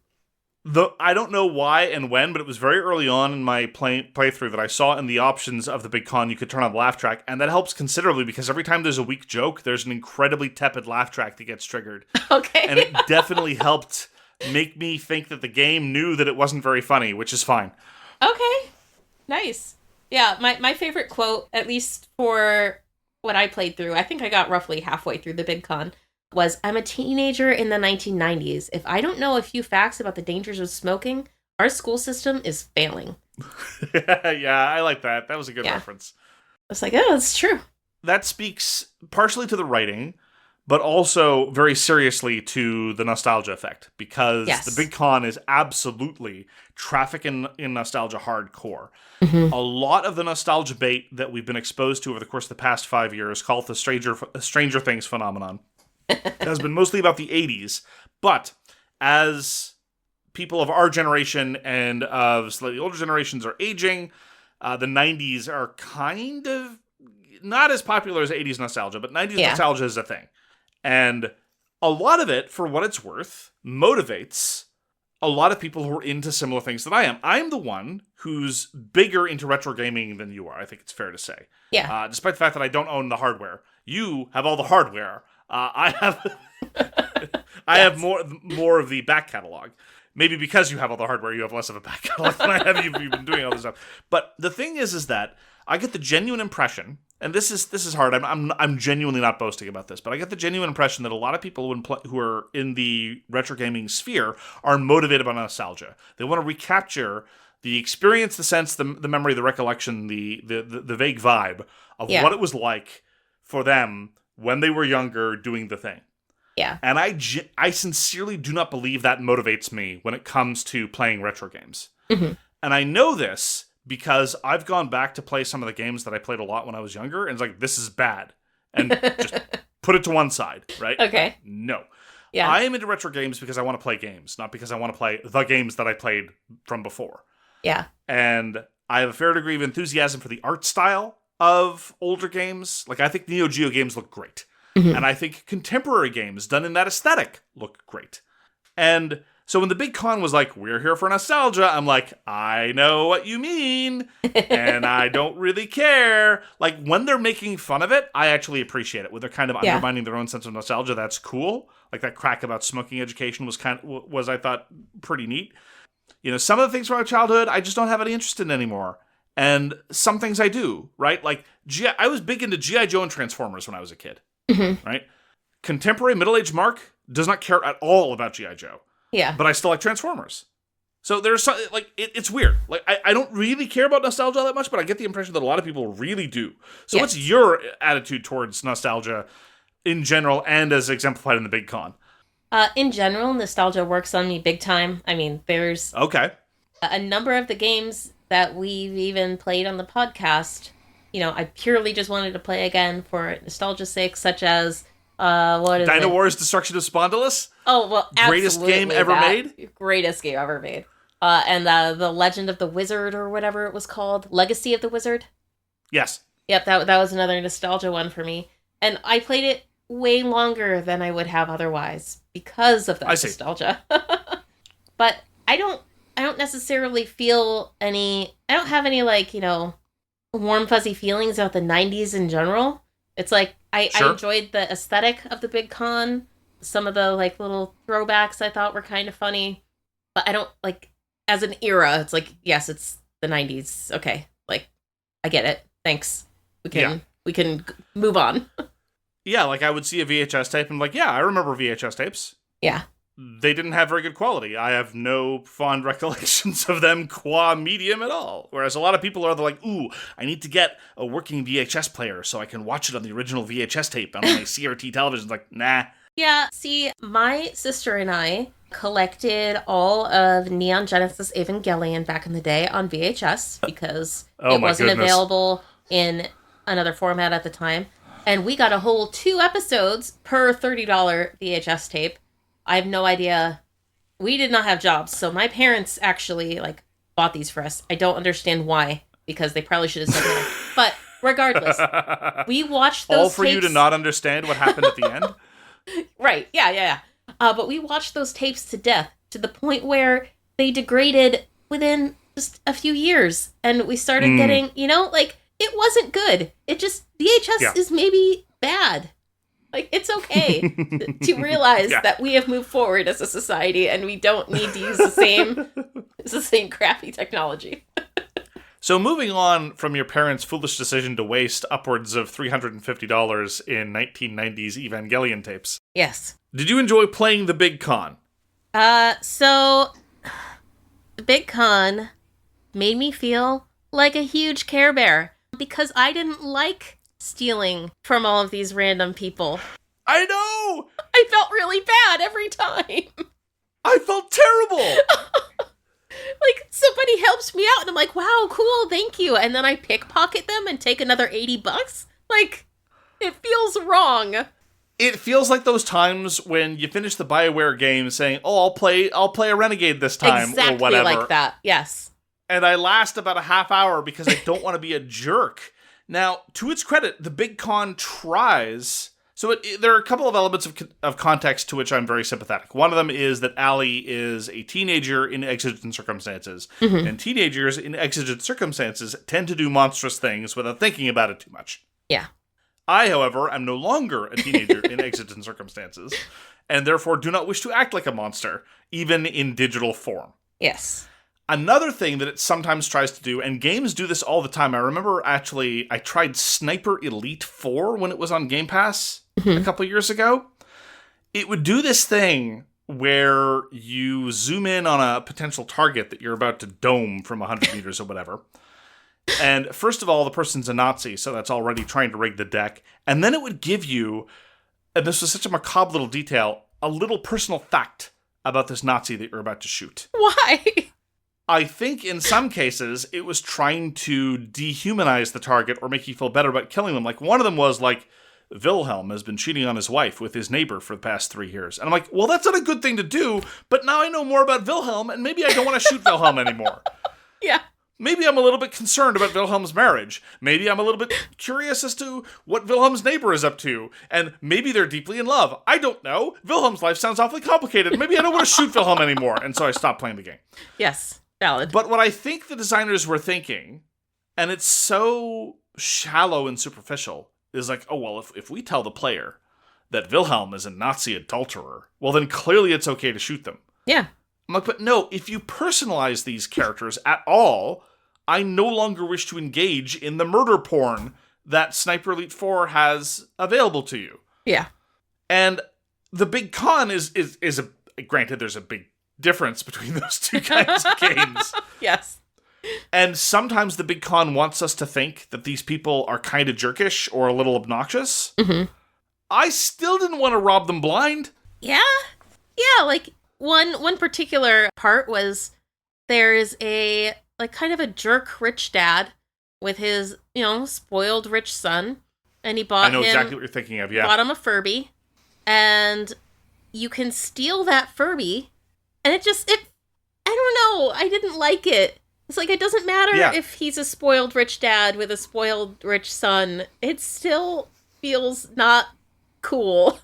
I don't know why and when, but it was very early on in my playthrough that I saw in the options of The Big Con you could turn on the laugh track, and that helps considerably because every time there's a weak joke, there's an incredibly tepid laugh track that gets triggered. Okay. And it definitely helped make me think that the game knew that it wasn't very funny, which is fine. Okay. Nice. Yeah, my favorite quote, at least for what I played through, I think I got roughly halfway through The Big Con, was, I'm a teenager in the 1990s. If I don't know a few facts about the dangers of smoking, our school system is failing. Yeah, I like that. That was a good reference. I was like, oh, it's true. That speaks partially to the writing, but also very seriously to the nostalgia effect, because The Big Con is absolutely traffic in nostalgia hardcore. Mm-hmm. A lot of the nostalgia bait that we've been exposed to over the course of the past 5 years, called the Stranger Things phenomenon, has been mostly about the 80s, but as people of our generation and of slightly older generations are aging, the 90s are kind of not as popular as 80s nostalgia, but 90s nostalgia is a thing. And a lot of it, for what it's worth, motivates a lot of people who are into similar things that I am. I'm the one who's bigger into retro gaming than you are, I think it's fair to say. Yeah. Despite the fact that I don't own the hardware. You have all the hardware. I have more of the back catalog. Maybe because you have all the hardware, you have less of a back catalog than I have. You've been doing all this stuff. But the thing is that I get the genuine impression, and this is hard. I'm genuinely not boasting about this, but I get the genuine impression that a lot of people who are in the retro gaming sphere are motivated by nostalgia. They want to recapture the experience, the sense, the memory, the recollection, the vague vibe of what it was like for them when they were younger doing the thing. Yeah. And I sincerely do not believe that motivates me when it comes to playing retro games. Mm-hmm. And I know this because I've gone back to play some of the games that I played a lot when I was younger, and it's like, this is bad. And just put it to one side, right? Okay. No. Yeah. I am into retro games because I want to play games, not because I want to play the games that I played from before. Yeah. And I have a fair degree of enthusiasm for the art style of older games. I think Neo Geo games look great. Mm-hmm. And I think contemporary games done in that aesthetic look great. And So when the big con was like, we're here for nostalgia, I'm like, I know what you mean, and I don't really care. Like, when they're making fun of it, I actually appreciate it. When they're kind of undermining their own sense of nostalgia, that's cool. Like, that crack about smoking education was I thought, pretty neat. You know, some of the things from my childhood, I just don't have any interest in anymore. And some things I do, right? Like, I was big into G.I. Joe and Transformers when I was a kid, right? Contemporary middle-aged Mark does not care at all about G.I. Joe. Yeah. But I still like Transformers. So there's some, like, it's weird. Like, I don't really care about nostalgia that much, but I get the impression that a lot of people really do. So what's your attitude towards nostalgia in general and as exemplified in the big con? In general, nostalgia works on me big time. I mean, there's a number of the games that we've even played on the podcast, you know, I purely just wanted to play again for nostalgia's sake, such as what is Dino it? Wars Destruction of Spondylus? Oh, well, greatest game ever made? Greatest game ever made. And The Legend of the Wizard, or whatever it was called. Legacy of the Wizard? Yes. Yep, that was another nostalgia one for me. And I played it way longer than I would have otherwise because of that nostalgia. But I don't necessarily feel any... I don't have any, like, you know, warm, fuzzy feelings about the 90s in general. It's like, I enjoyed the aesthetic of the big con. Some of the, like, little throwbacks I thought were kind of funny. But I don't, like, as an era, it's like, yes, it's the 90s. Okay, like, I get it. Thanks. We can move on. Yeah, like, I would see a VHS tape and like, yeah, I remember VHS tapes. Yeah. They didn't have very good quality. I have no fond recollections of them qua medium at all. Whereas a lot of people are like, ooh, I need to get a working VHS player so I can watch it on the original VHS tape on my CRT television. Like, nah. Yeah, see, my sister and I collected all of Neon Genesis Evangelion back in the day on VHS because it wasn't available in another format at the time. And we got a whole 2 episodes per $30 VHS tape. I have no idea. We did not have jobs, so my parents actually, like, bought these for us. I don't understand why, because they probably should have said no. But regardless, we watched those all for tapes. You to not understand what happened at the end? Right, yeah. But we watched those tapes to death, to the point where they degraded within just a few years. And we started getting, you know, like, it wasn't good. It just, VHS is maybe bad. Like, it's okay to realize that we have moved forward as a society and we don't need to use the same crappy technology. So moving on from your parents' foolish decision to waste upwards of $350 in 1990s Evangelion tapes. Yes. Did you enjoy playing the big con? So the big con made me feel like a huge Care Bear because I didn't like stealing from all of these random people. I know! I felt really bad every time. I felt terrible! Like, somebody helps me out, and I'm like, wow, cool, thank you. And then I pickpocket them and take another $80. Like, it feels wrong. It feels like those times when you finish the BioWare game saying, oh, I'll play a Renegade this time, exactly or whatever. Like that, yes. And I last about a half hour because I don't want to be a jerk. Now, to its credit, the big con tries... So there are a couple of elements of context to which I'm very sympathetic. One of them is that Allie is a teenager in exigent circumstances. Mm-hmm. And teenagers in exigent circumstances tend to do monstrous things without thinking about it too much. Yeah. I, however, am no longer a teenager in exigent circumstances, and therefore do not wish to act like a monster, even in digital form. Yes. Another thing that it sometimes tries to do, and games do this all the time. I remember actually I tried Sniper Elite 4 when it was on Game Pass a couple years ago. It would do this thing where you zoom in on a potential target that you're about to dome from 100 meters or whatever. And first of all, the person's a Nazi, so that's already trying to rig the deck. And then it would give you, and this was such a macabre little detail, a little personal fact about this Nazi that you're about to shoot. Why? I think in some cases it was trying to dehumanize the target or make you feel better about killing them. Like one of them was like, Wilhelm has been cheating on his wife with his neighbor for the past 3 years. And I'm like, well, that's not a good thing to do, but now I know more about Wilhelm and maybe I don't want to shoot Wilhelm anymore. Yeah. Maybe I'm a little bit concerned about Wilhelm's marriage. Maybe I'm a little bit curious as to what Wilhelm's neighbor is up to. And maybe they're deeply in love. I don't know. Wilhelm's life sounds awfully complicated. Maybe I don't want to shoot Wilhelm anymore. And so I stopped playing the game. Yes, valid. But what I think the designers were thinking, and it's so shallow and superficial, is like, oh, well, if we tell the player that Wilhelm is a Nazi adulterer, well, then clearly it's okay to shoot them. Yeah. I'm like, but no, if you personalize these characters at all, I no longer wish to engage in the murder porn that Sniper Elite 4 has available to you. Yeah. And the big con is granted, there's a big difference between those two kinds of games. Yes. And sometimes the big con wants us to think that these people are kind of jerkish or a little obnoxious. Mm-hmm. I still didn't want to rob them blind. Yeah. Yeah, like, One particular part was there's a, like, kind of a jerk rich dad with his, spoiled rich son. And he bought I know exactly what you're thinking of, yeah. Bought him a Furby. And you can steal that Furby. And I don't know, I didn't like it. It's like, it doesn't matter if he's a spoiled rich dad with a spoiled rich son. It still feels not cool.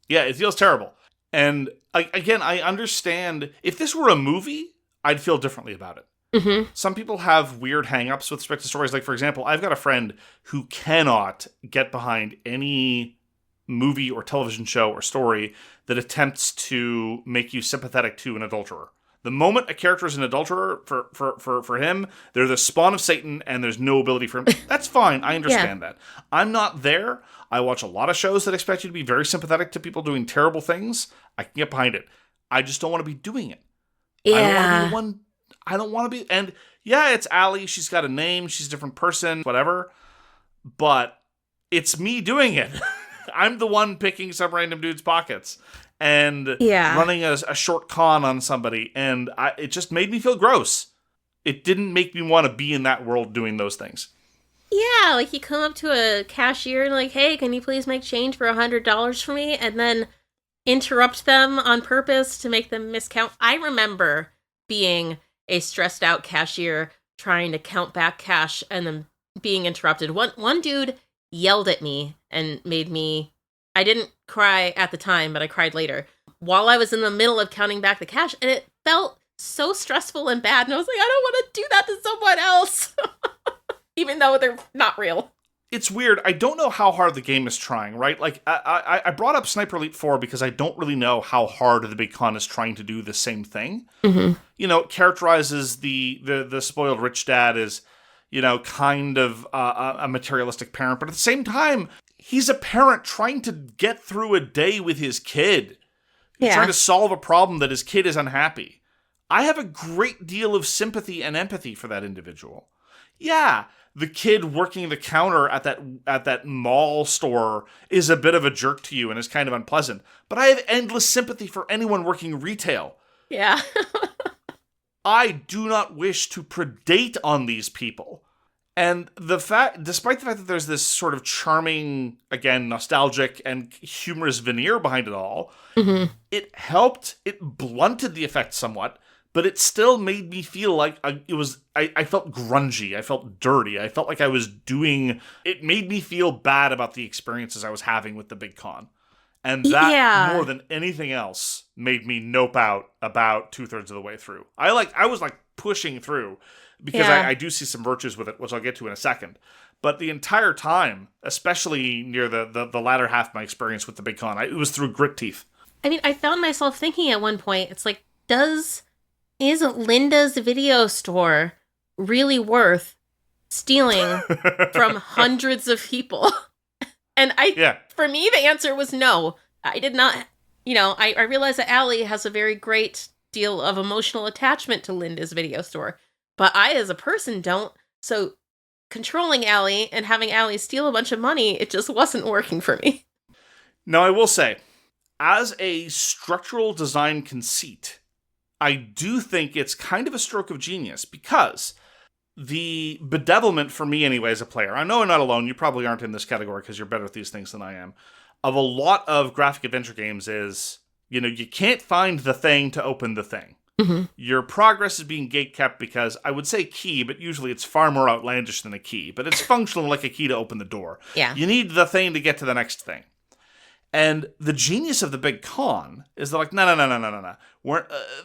Yeah, it feels terrible. And again, I understand, if this were a movie, I'd feel differently about it. Mm-hmm. Some people have weird hang-ups with respect to stories. Like, for example, I've got a friend who cannot get behind any movie or television show or story that attempts to make you sympathetic to an adulterer. The moment a character is an adulterer, for him, they're the spawn of Satan and there's no ability for him. That's fine. I understand that. I'm not there. I watch a lot of shows that expect you to be very sympathetic to people doing terrible things. I can get behind it. I just don't want to be doing it. Yeah. I don't want to be the one. I don't want to be. And yeah, it's Allie. She's got a name. She's a different person, whatever. But it's me doing it. I'm the one picking some random dude's pockets and running a short con on somebody. And it just made me feel gross. It didn't make me want to be in that world doing those things. Yeah, like you come up to a cashier and like, hey, can you please make change for $100 for me? And then interrupt them on purpose to make them miscount. I remember being a stressed out cashier trying to count back cash and then being interrupted. One dude yelled at me and made me, I didn't cry at the time, but I cried later, while I was in the middle of counting back the cash, and it felt so stressful and bad, and I was like, I don't want to do that to someone else. Even though they're not real. It's weird. I don't know how hard the game is trying, right? Like, I brought up Sniper Elite 4 because I don't really know how hard the big con is trying to do the same thing. Mm-hmm. It characterizes the spoiled rich dad as, kind of a materialistic parent. But at the same time, he's a parent trying to get through a day with his kid. He's trying to solve a problem that his kid is unhappy. I have a great deal of sympathy and empathy for that individual. Yeah, the kid working the counter at that mall store is a bit of a jerk to you and is kind of unpleasant. But I have endless sympathy for anyone working retail. Yeah. I do not wish to predate on these people. And despite the fact that there's this sort of charming, again, nostalgic and humorous veneer behind it all, it blunted the effect somewhat. But it still made me feel like I felt grungy. I felt dirty. I felt like it made me feel bad about the experiences I was having with the big con. And that, more than anything else, made me nope out about 2/3 of the way through. I was pushing through because I do see some virtues with it, which I'll get to in a second. But the entire time, especially near the latter half of my experience with the big con, it was through grit teeth. I mean, I found myself thinking at one point, it's like, is Linda's video store really worth stealing from hundreds of people? And for me, the answer was no. I did not, I realized that Allie has a very great deal of emotional attachment to Linda's video store, but I as a person don't. So controlling Allie and having Allie steal a bunch of money, it just wasn't working for me. Now, I will say, as a structural design conceit, I do think it's kind of a stroke of genius because the bedevilment for me anyway as a player, I know I'm not alone, you probably aren't in this category because you're better at these things than I am, of a lot of graphic adventure games is, you can't find the thing to open the thing. Your progress is being gatekept because I would say key, but usually it's far more outlandish than a key. But it's functional like a key to open the door. Yeah. You need the thing to get to the next thing. And the genius of the big con is they're like, no.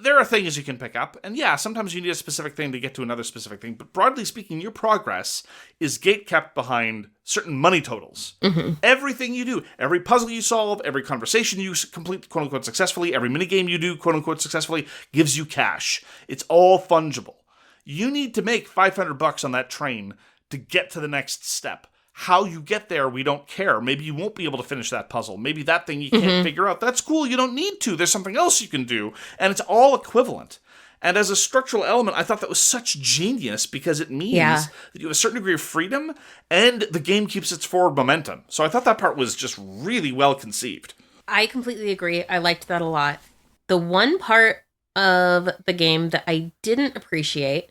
There are things you can pick up. And yeah, sometimes you need a specific thing to get to another specific thing. But broadly speaking, your progress is gatekept behind certain money totals. Everything you do, every puzzle you solve, every conversation you complete, quote unquote, successfully, every minigame you do, quote unquote, successfully, gives you cash. It's all fungible. You need to make $500 on that train to get to the next step. How you get there, we don't care. Maybe you won't be able to finish that puzzle. Maybe that thing you can't figure out. That's cool. You don't need to. There's something else you can do. And it's all equivalent. And as a structural element, I thought that was such genius because it means that you have a certain degree of freedom and the game keeps its forward momentum. So I thought that part was just really well conceived. I completely agree. I liked that a lot. The one part of the game that I didn't appreciate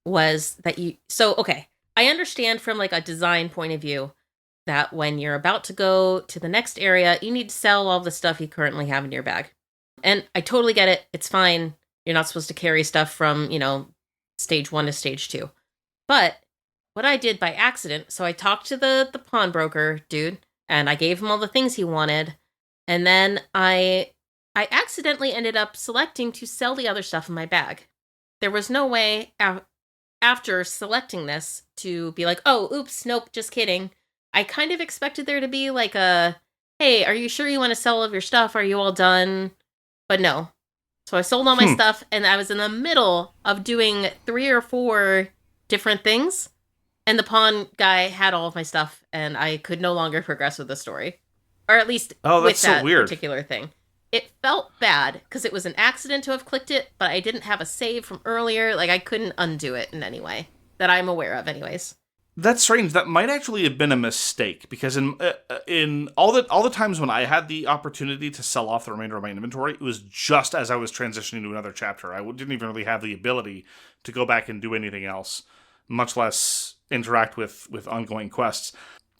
was that I understand from like a design point of view that when you're about to go to the next area, you need to sell all the stuff you currently have in your bag. And I totally get it. It's fine. You're not supposed to carry stuff from, stage 1 to stage 2. But what I did by accident, so I talked to the pawnbroker dude and I gave him all the things he wanted. And then I accidentally ended up selecting to sell the other stuff in my bag. There was no way after selecting this to be like, oh, oops, nope, just kidding. I kind of expected there to be like hey, are you sure you want to sell all of your stuff? Are you all done? But no. So I sold all my stuff, and I was in the middle of doing 3 or 4 different things, and the pawn guy had all of my stuff, and I could no longer progress with the story. Or at least with that particular thing. It felt bad because it was an accident to have clicked it, but I didn't have a save from earlier. Like, I couldn't undo it in any way that I'm aware of anyways. That's strange. That might actually have been a mistake because in all the times when I had the opportunity to sell off the remainder of my inventory, it was just as I was transitioning to another chapter. I didn't even really have the ability to go back and do anything else, much less interact with ongoing quests.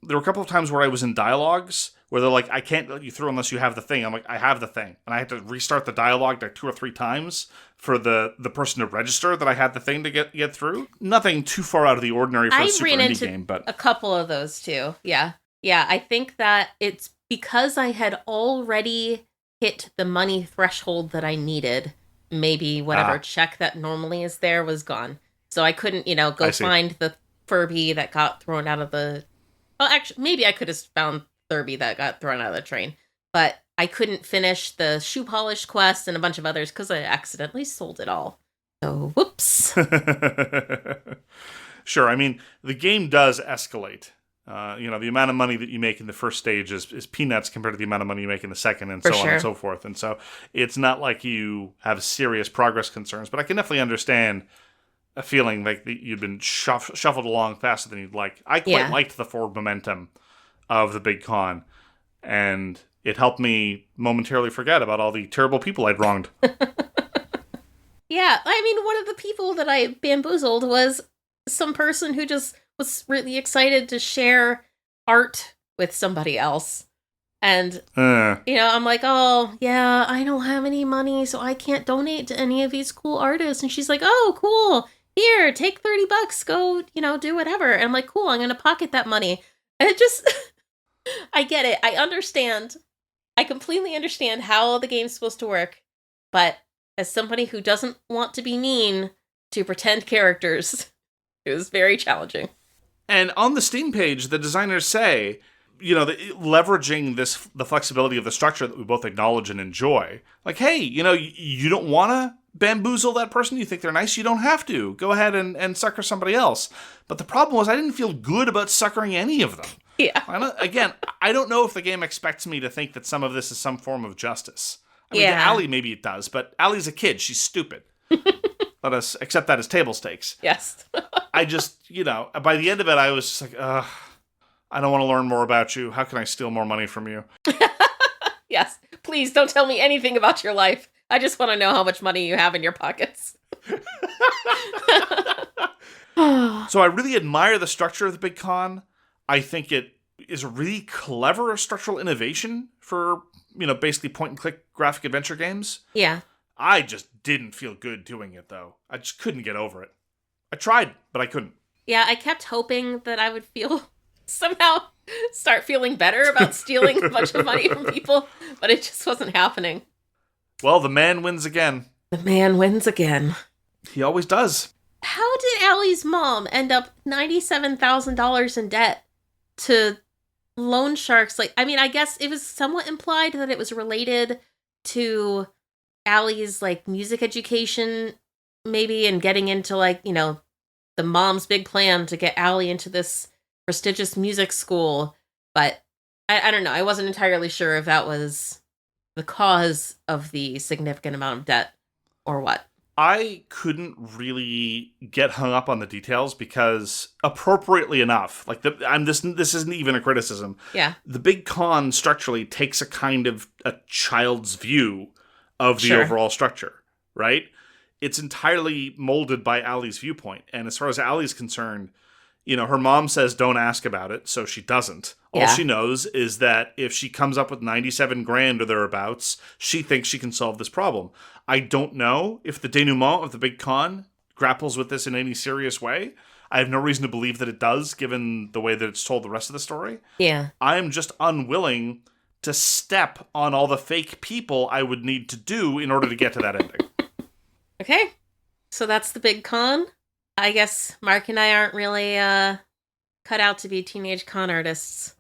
There were a couple of times where I was in dialogues where they're like, I can't let you through unless you have the thing. I'm like, I have the thing. And I had to restart the dialogue like 2 or 3 times for the person to register that I had the thing to get through. Nothing too far out of the ordinary for a super indie game, but a couple of those too. Yeah. Yeah, I think that it's because I had already hit the money threshold that I needed. Maybe whatever check that normally is there was gone. So I couldn't, go find the Furby that got thrown out of the... Well, actually, maybe I could have found Furby that got thrown out of the train. But I couldn't finish the shoe polish quest and a bunch of others because I accidentally sold it all. So, whoops. Sure, I mean, the game does escalate. The amount of money that you make in the first stage is peanuts compared to the amount of money you make in the second, and so on and so forth. And so it's not like you have serious progress concerns, but I can definitely understand a feeling like you'd been shuffled along faster than you'd like. I quite liked the forward momentum of the big con, and it helped me momentarily forget about all the terrible people I'd wronged. Yeah, I mean, one of the people that I bamboozled was some person who just was really excited to share art with somebody else. And, I'm like, oh, yeah, I don't have any money, so I can't donate to any of these cool artists. And she's like, oh, cool. Here, take $30. Go, do whatever. And I'm like, cool, I'm going to pocket that money. And it just, I get it. I understand. I completely understand how the game's supposed to work. But as somebody who doesn't want to be mean to pretend characters, it was very challenging. And on the Steam page, the designers say, leveraging the flexibility of the structure that we both acknowledge and enjoy. Like, hey, you don't want to bamboozle that person? You think they're nice? You don't have to. Go ahead and sucker somebody else. But the problem was I didn't feel good about suckering any of them. Yeah. I don't know if the game expects me to think that some of this is some form of justice. I mean, yeah. Allie maybe it does, but Allie's a kid. She's stupid. Let us accept that as table stakes. Yes. I just, by the end of it, I was just like, I don't want to learn more about you. How can I steal more money from you? Yes. Please don't tell me anything about your life. I just want to know how much money you have in your pockets. So I really admire the structure of the big con. I think it is a really clever structural innovation for, basically point-and-click graphic adventure games. Yeah. I just didn't feel good doing it, though. I just couldn't get over it. I tried, but I couldn't. Yeah, I kept hoping that I would somehow start feeling better about stealing a bunch of money from people, but it just wasn't happening. Well, the man wins again. The man wins again. He always does. How did Allie's mom end up $97,000 in debt to loan sharks? I guess it was somewhat implied that it was related to Allie's, music education, maybe, and getting into, the mom's big plan to get Allie into this prestigious music school. But I don't know. I wasn't entirely sure if that was the cause of the significant amount of debt or what. I couldn't really get hung up on the details because, appropriately enough, this isn't even a criticism. Yeah. The big con structurally takes a kind of a child's view of the overall structure, right? It's entirely molded by Allie's viewpoint. And as far as Allie's concerned, her mom says don't ask about it, so she doesn't. All she knows is that if she comes up with 97 grand or thereabouts, she thinks she can solve this problem. I don't know if the denouement of the big con grapples with this in any serious way. I have no reason to believe that it does, given the way that it's told the rest of the story. Yeah. I am just unwilling to step on all the fake people I would need to do in order to get to that ending. Okay. So that's the big con. I guess Mark and I aren't really cut out to be teenage con artists.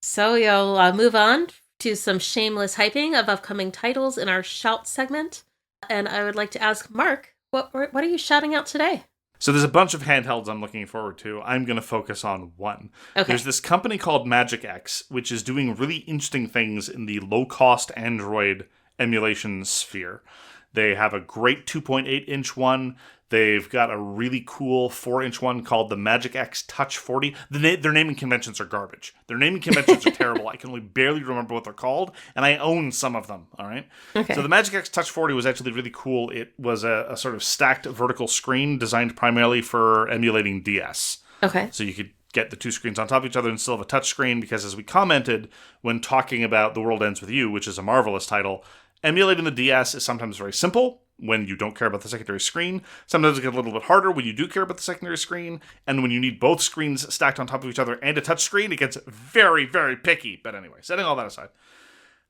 So you'll move on to some shameless hyping of upcoming titles in our Shout segment. And I would like to ask Mark, what are you shouting out today? So there's a bunch of handhelds I'm looking forward to. I'm going to focus on one. Okay. There's this company called MagicX, which is doing really interesting things in the low-cost Android emulation sphere. They have a great 2.8-inch one. They've got a really cool 4-inch one called the MagicX Touch 40. Their naming conventions are garbage. Their naming conventions are terrible. I can only barely remember what they're called, and I own some of them, all right? Okay. So the MagicX Touch 40 was actually really cool. It was a sort of stacked vertical screen designed primarily for emulating DS. Okay. So you could get the two screens on top of each other and still have a touch screen, because as we commented when talking about The World Ends With You, which is a marvelous title, emulating the DS is sometimes very simple when you don't care about the secondary screen. Sometimes it gets a little bit harder when you do care about the secondary screen. And when you need both screens stacked on top of each other and a touch screen, it gets very, very picky. But anyway, setting all that aside,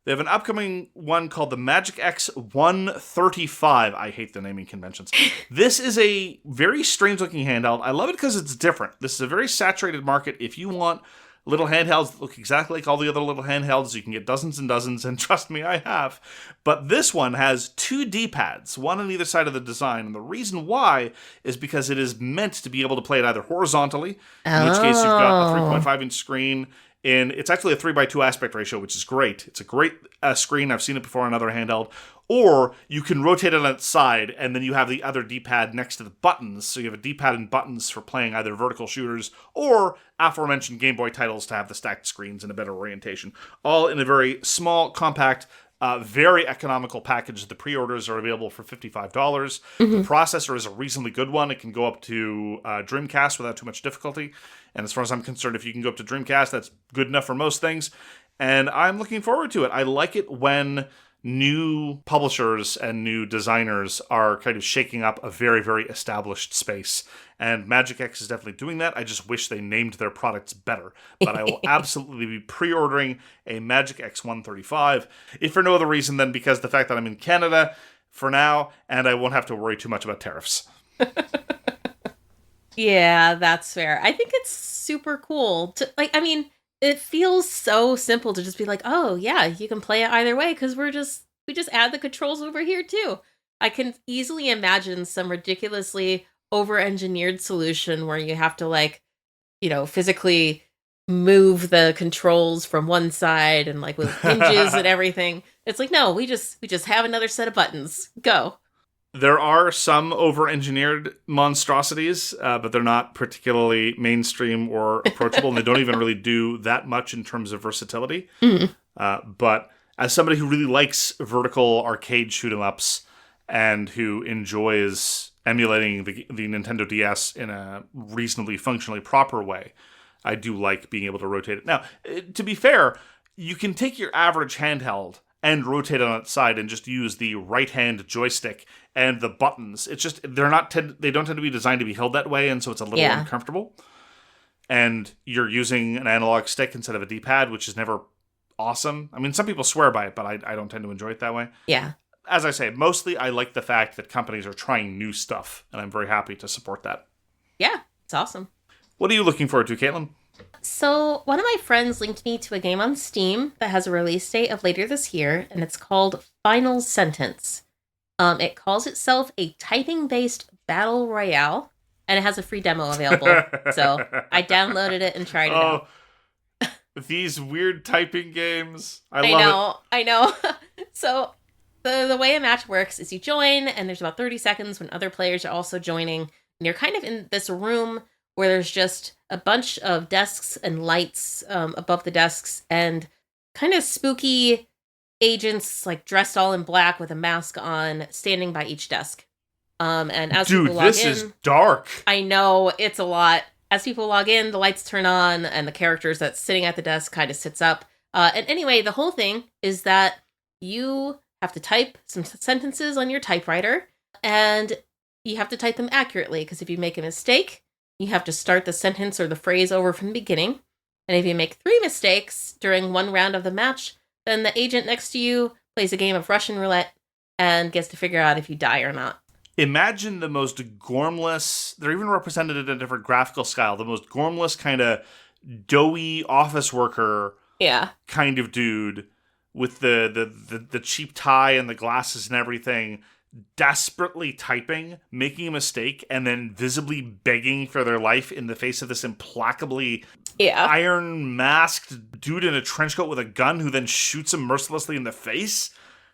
they have an upcoming one called the MagicX 135. I hate the naming conventions. This is a very strange-looking handheld. I love it because it's different. This is a very saturated market. If you want little handhelds that look exactly like all the other little handhelds, you can get dozens and dozens, and trust me, I have. But this one has two D-pads, one on either side of the design, and the reason why is because it is meant to be able to play it either horizontally, in which case you've got a 3.5-inch screen, and it's actually a 3:2 aspect ratio, which is great. It's a great screen. I've seen it before on another handheld. Or you can rotate it on its side, and then you have the other D-pad next to the buttons. So you have a D-pad and buttons for playing either vertical shooters or aforementioned Game Boy titles to have the stacked screens and a better orientation. All in a very small, compact, very economical package. The pre-orders are available for $55. Mm-hmm. The processor is a reasonably good one. It can go up to Dreamcast without too much difficulty. And as far as I'm concerned, if you can go up to Dreamcast, that's good enough for most things. And I'm looking forward to it. I like it when new publishers and new designers are kind of shaking up a very, very established space. And MagicX is definitely doing that. I just wish they named their products better. But I will absolutely be pre-ordering a MagicX 135, if for no other reason than because the fact that I'm in Canada for now, and I won't have to worry too much about tariffs. Yeah, that's fair. I think it's super cool to, it feels so simple to just be like, oh yeah, you can play it either way because we just add the controls over here too. I can easily imagine some ridiculously over-engineered solution where you have to physically move the controls from one side and with hinges and everything. It's like, no, we just have another set of buttons. Go. There are some over-engineered monstrosities, but they're not particularly mainstream or approachable, and they don't even really do that much in terms of versatility. Mm-hmm. But as somebody who really likes vertical arcade shoot-'em-ups and who enjoys emulating the Nintendo DS in a reasonably functionally proper way, I do like being able to rotate it. Now, to be fair, you can take your average handheld and rotate on its side and just use the right-hand joystick and the buttons. It's just, they don't tend to be designed to be held that way, and so it's a little uncomfortable. And you're using an analog stick instead of a D-pad, which is never awesome. I mean, some people swear by it, but I don't tend to enjoy it that way. Yeah. As I say, mostly I like the fact that companies are trying new stuff, and I'm very happy to support that. Yeah, it's awesome. What are you looking forward to, Caitlin? So, one of my friends linked me to a game on Steam that has a release date of later this year, and it's called Final Sentence. It calls itself a typing-based battle royale, and it has a free demo available. So, I downloaded it and tried it out. These weird typing games. I love it. I know. So, the way a match works is you join, and there's about 30 seconds when other players are also joining, and you're kind of in this room where there's just a bunch of desks and lights above the desks, and kind of spooky agents, like dressed all in black with a mask on, standing by each desk. And as people log in... Dude, this is dark. I know, it's a lot. As people log in, the lights turn on, and the characters that's sitting at the desk kind of sits up. And anyway, the whole thing is that you have to type some sentences on your typewriter, and you have to type them accurately, because if you make a mistake, you have to start the sentence or the phrase over from the beginning. And if you make 3 mistakes during one round of the match, then the agent next to you plays a game of Russian roulette and gets to figure out if you die or not. Imagine the most gormless, they're even represented in a different graphical style, the most gormless kind of doughy office worker kind of dude with the cheap tie and the glasses and everything, desperately typing, making a mistake, and then visibly begging for their life in the face of this implacably iron-masked dude in a trench coat with a gun who then shoots him mercilessly in the face.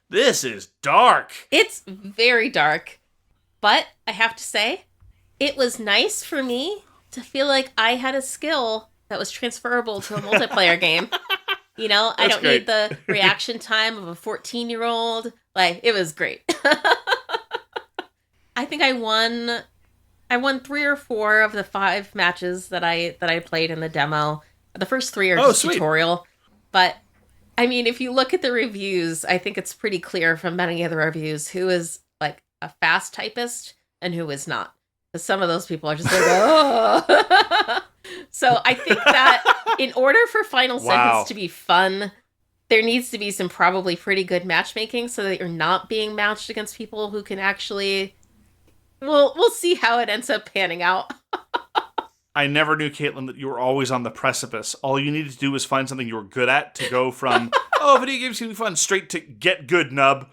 This is dark. It's very dark. But I have to say, it was nice for me to feel like I had a skill that was transferable to a multiplayer game. You know, I don't need the reaction time of a 14-year-old. Like, it was great. I think I won 3 or 4 of the 5 matches that I played in the demo. The first 3 are just tutorial. But, I mean, if you look at the reviews, I think it's pretty clear from many of the reviews who is, like, a fast typist and who is not. Because some of those people are just like, oh. So I think that in order for Final Sentence to be fun, there needs to be some probably pretty good matchmaking so that you're not being matched against people who can actually... We'll see how it ends up panning out. I never knew, Caitlin, that you were always on the precipice. All you needed to do was find something you were good at to go from, video games can be fun, straight to get good, nub.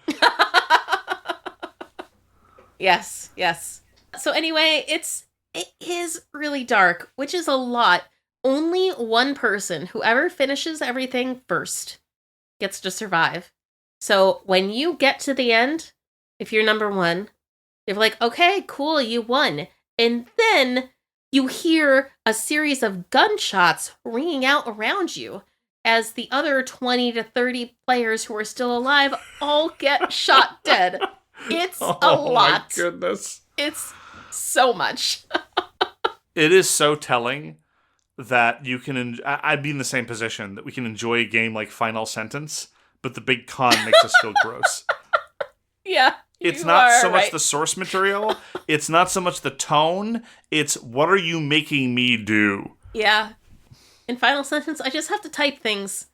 Yes. So anyway, it is really dark, which is a lot. Only one person, whoever finishes everything first, gets to survive. So when you get to the end, if you're number 1, you're like, okay, cool, you won. And then you hear a series of gunshots ringing out around you as the other 20 to 30 players who are still alive all get shot dead. It's a lot. Oh my goodness. It's so much. It is so telling that you can... I'd be in the same position, that we can enjoy a game like Final Sentence, but the big con makes us feel gross. Yeah. It's not so much the source material. It's not so much the tone. It's what are you making me do? Yeah. In Final Sentence, I just have to type things.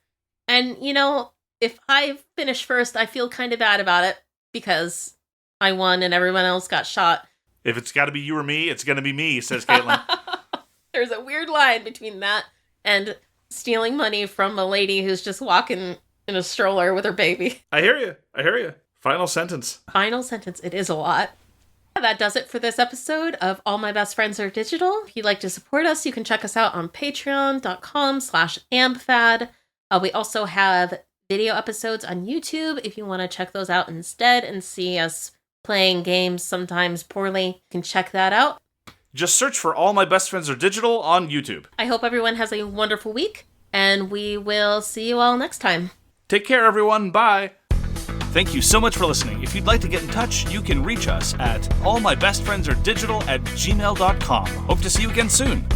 And, you know, if I finish first, I feel kind of bad about it because I won and everyone else got shot. If it's got to be you or me, it's going to be me, says Caitlin. There's a weird line between that and stealing money from a lady who's just walking in a stroller with her baby. I hear you. Final Sentence. Final Sentence. It is a lot. That does it for this episode of All My Best Friends Are Digital. If you'd like to support us, you can check us out on patreon.com/ambfad. We also have video episodes on YouTube if you want to check those out instead and see us playing games sometimes poorly. You can check that out. Just search for All My Best Friends Are Digital on YouTube. I hope everyone has a wonderful week, and we will see you all next time. Take care, everyone. Bye. Thank you so much for listening. If you'd like to get in touch, you can reach us at allmybestfriendsaredigital@gmail.com. Hope to see you again soon.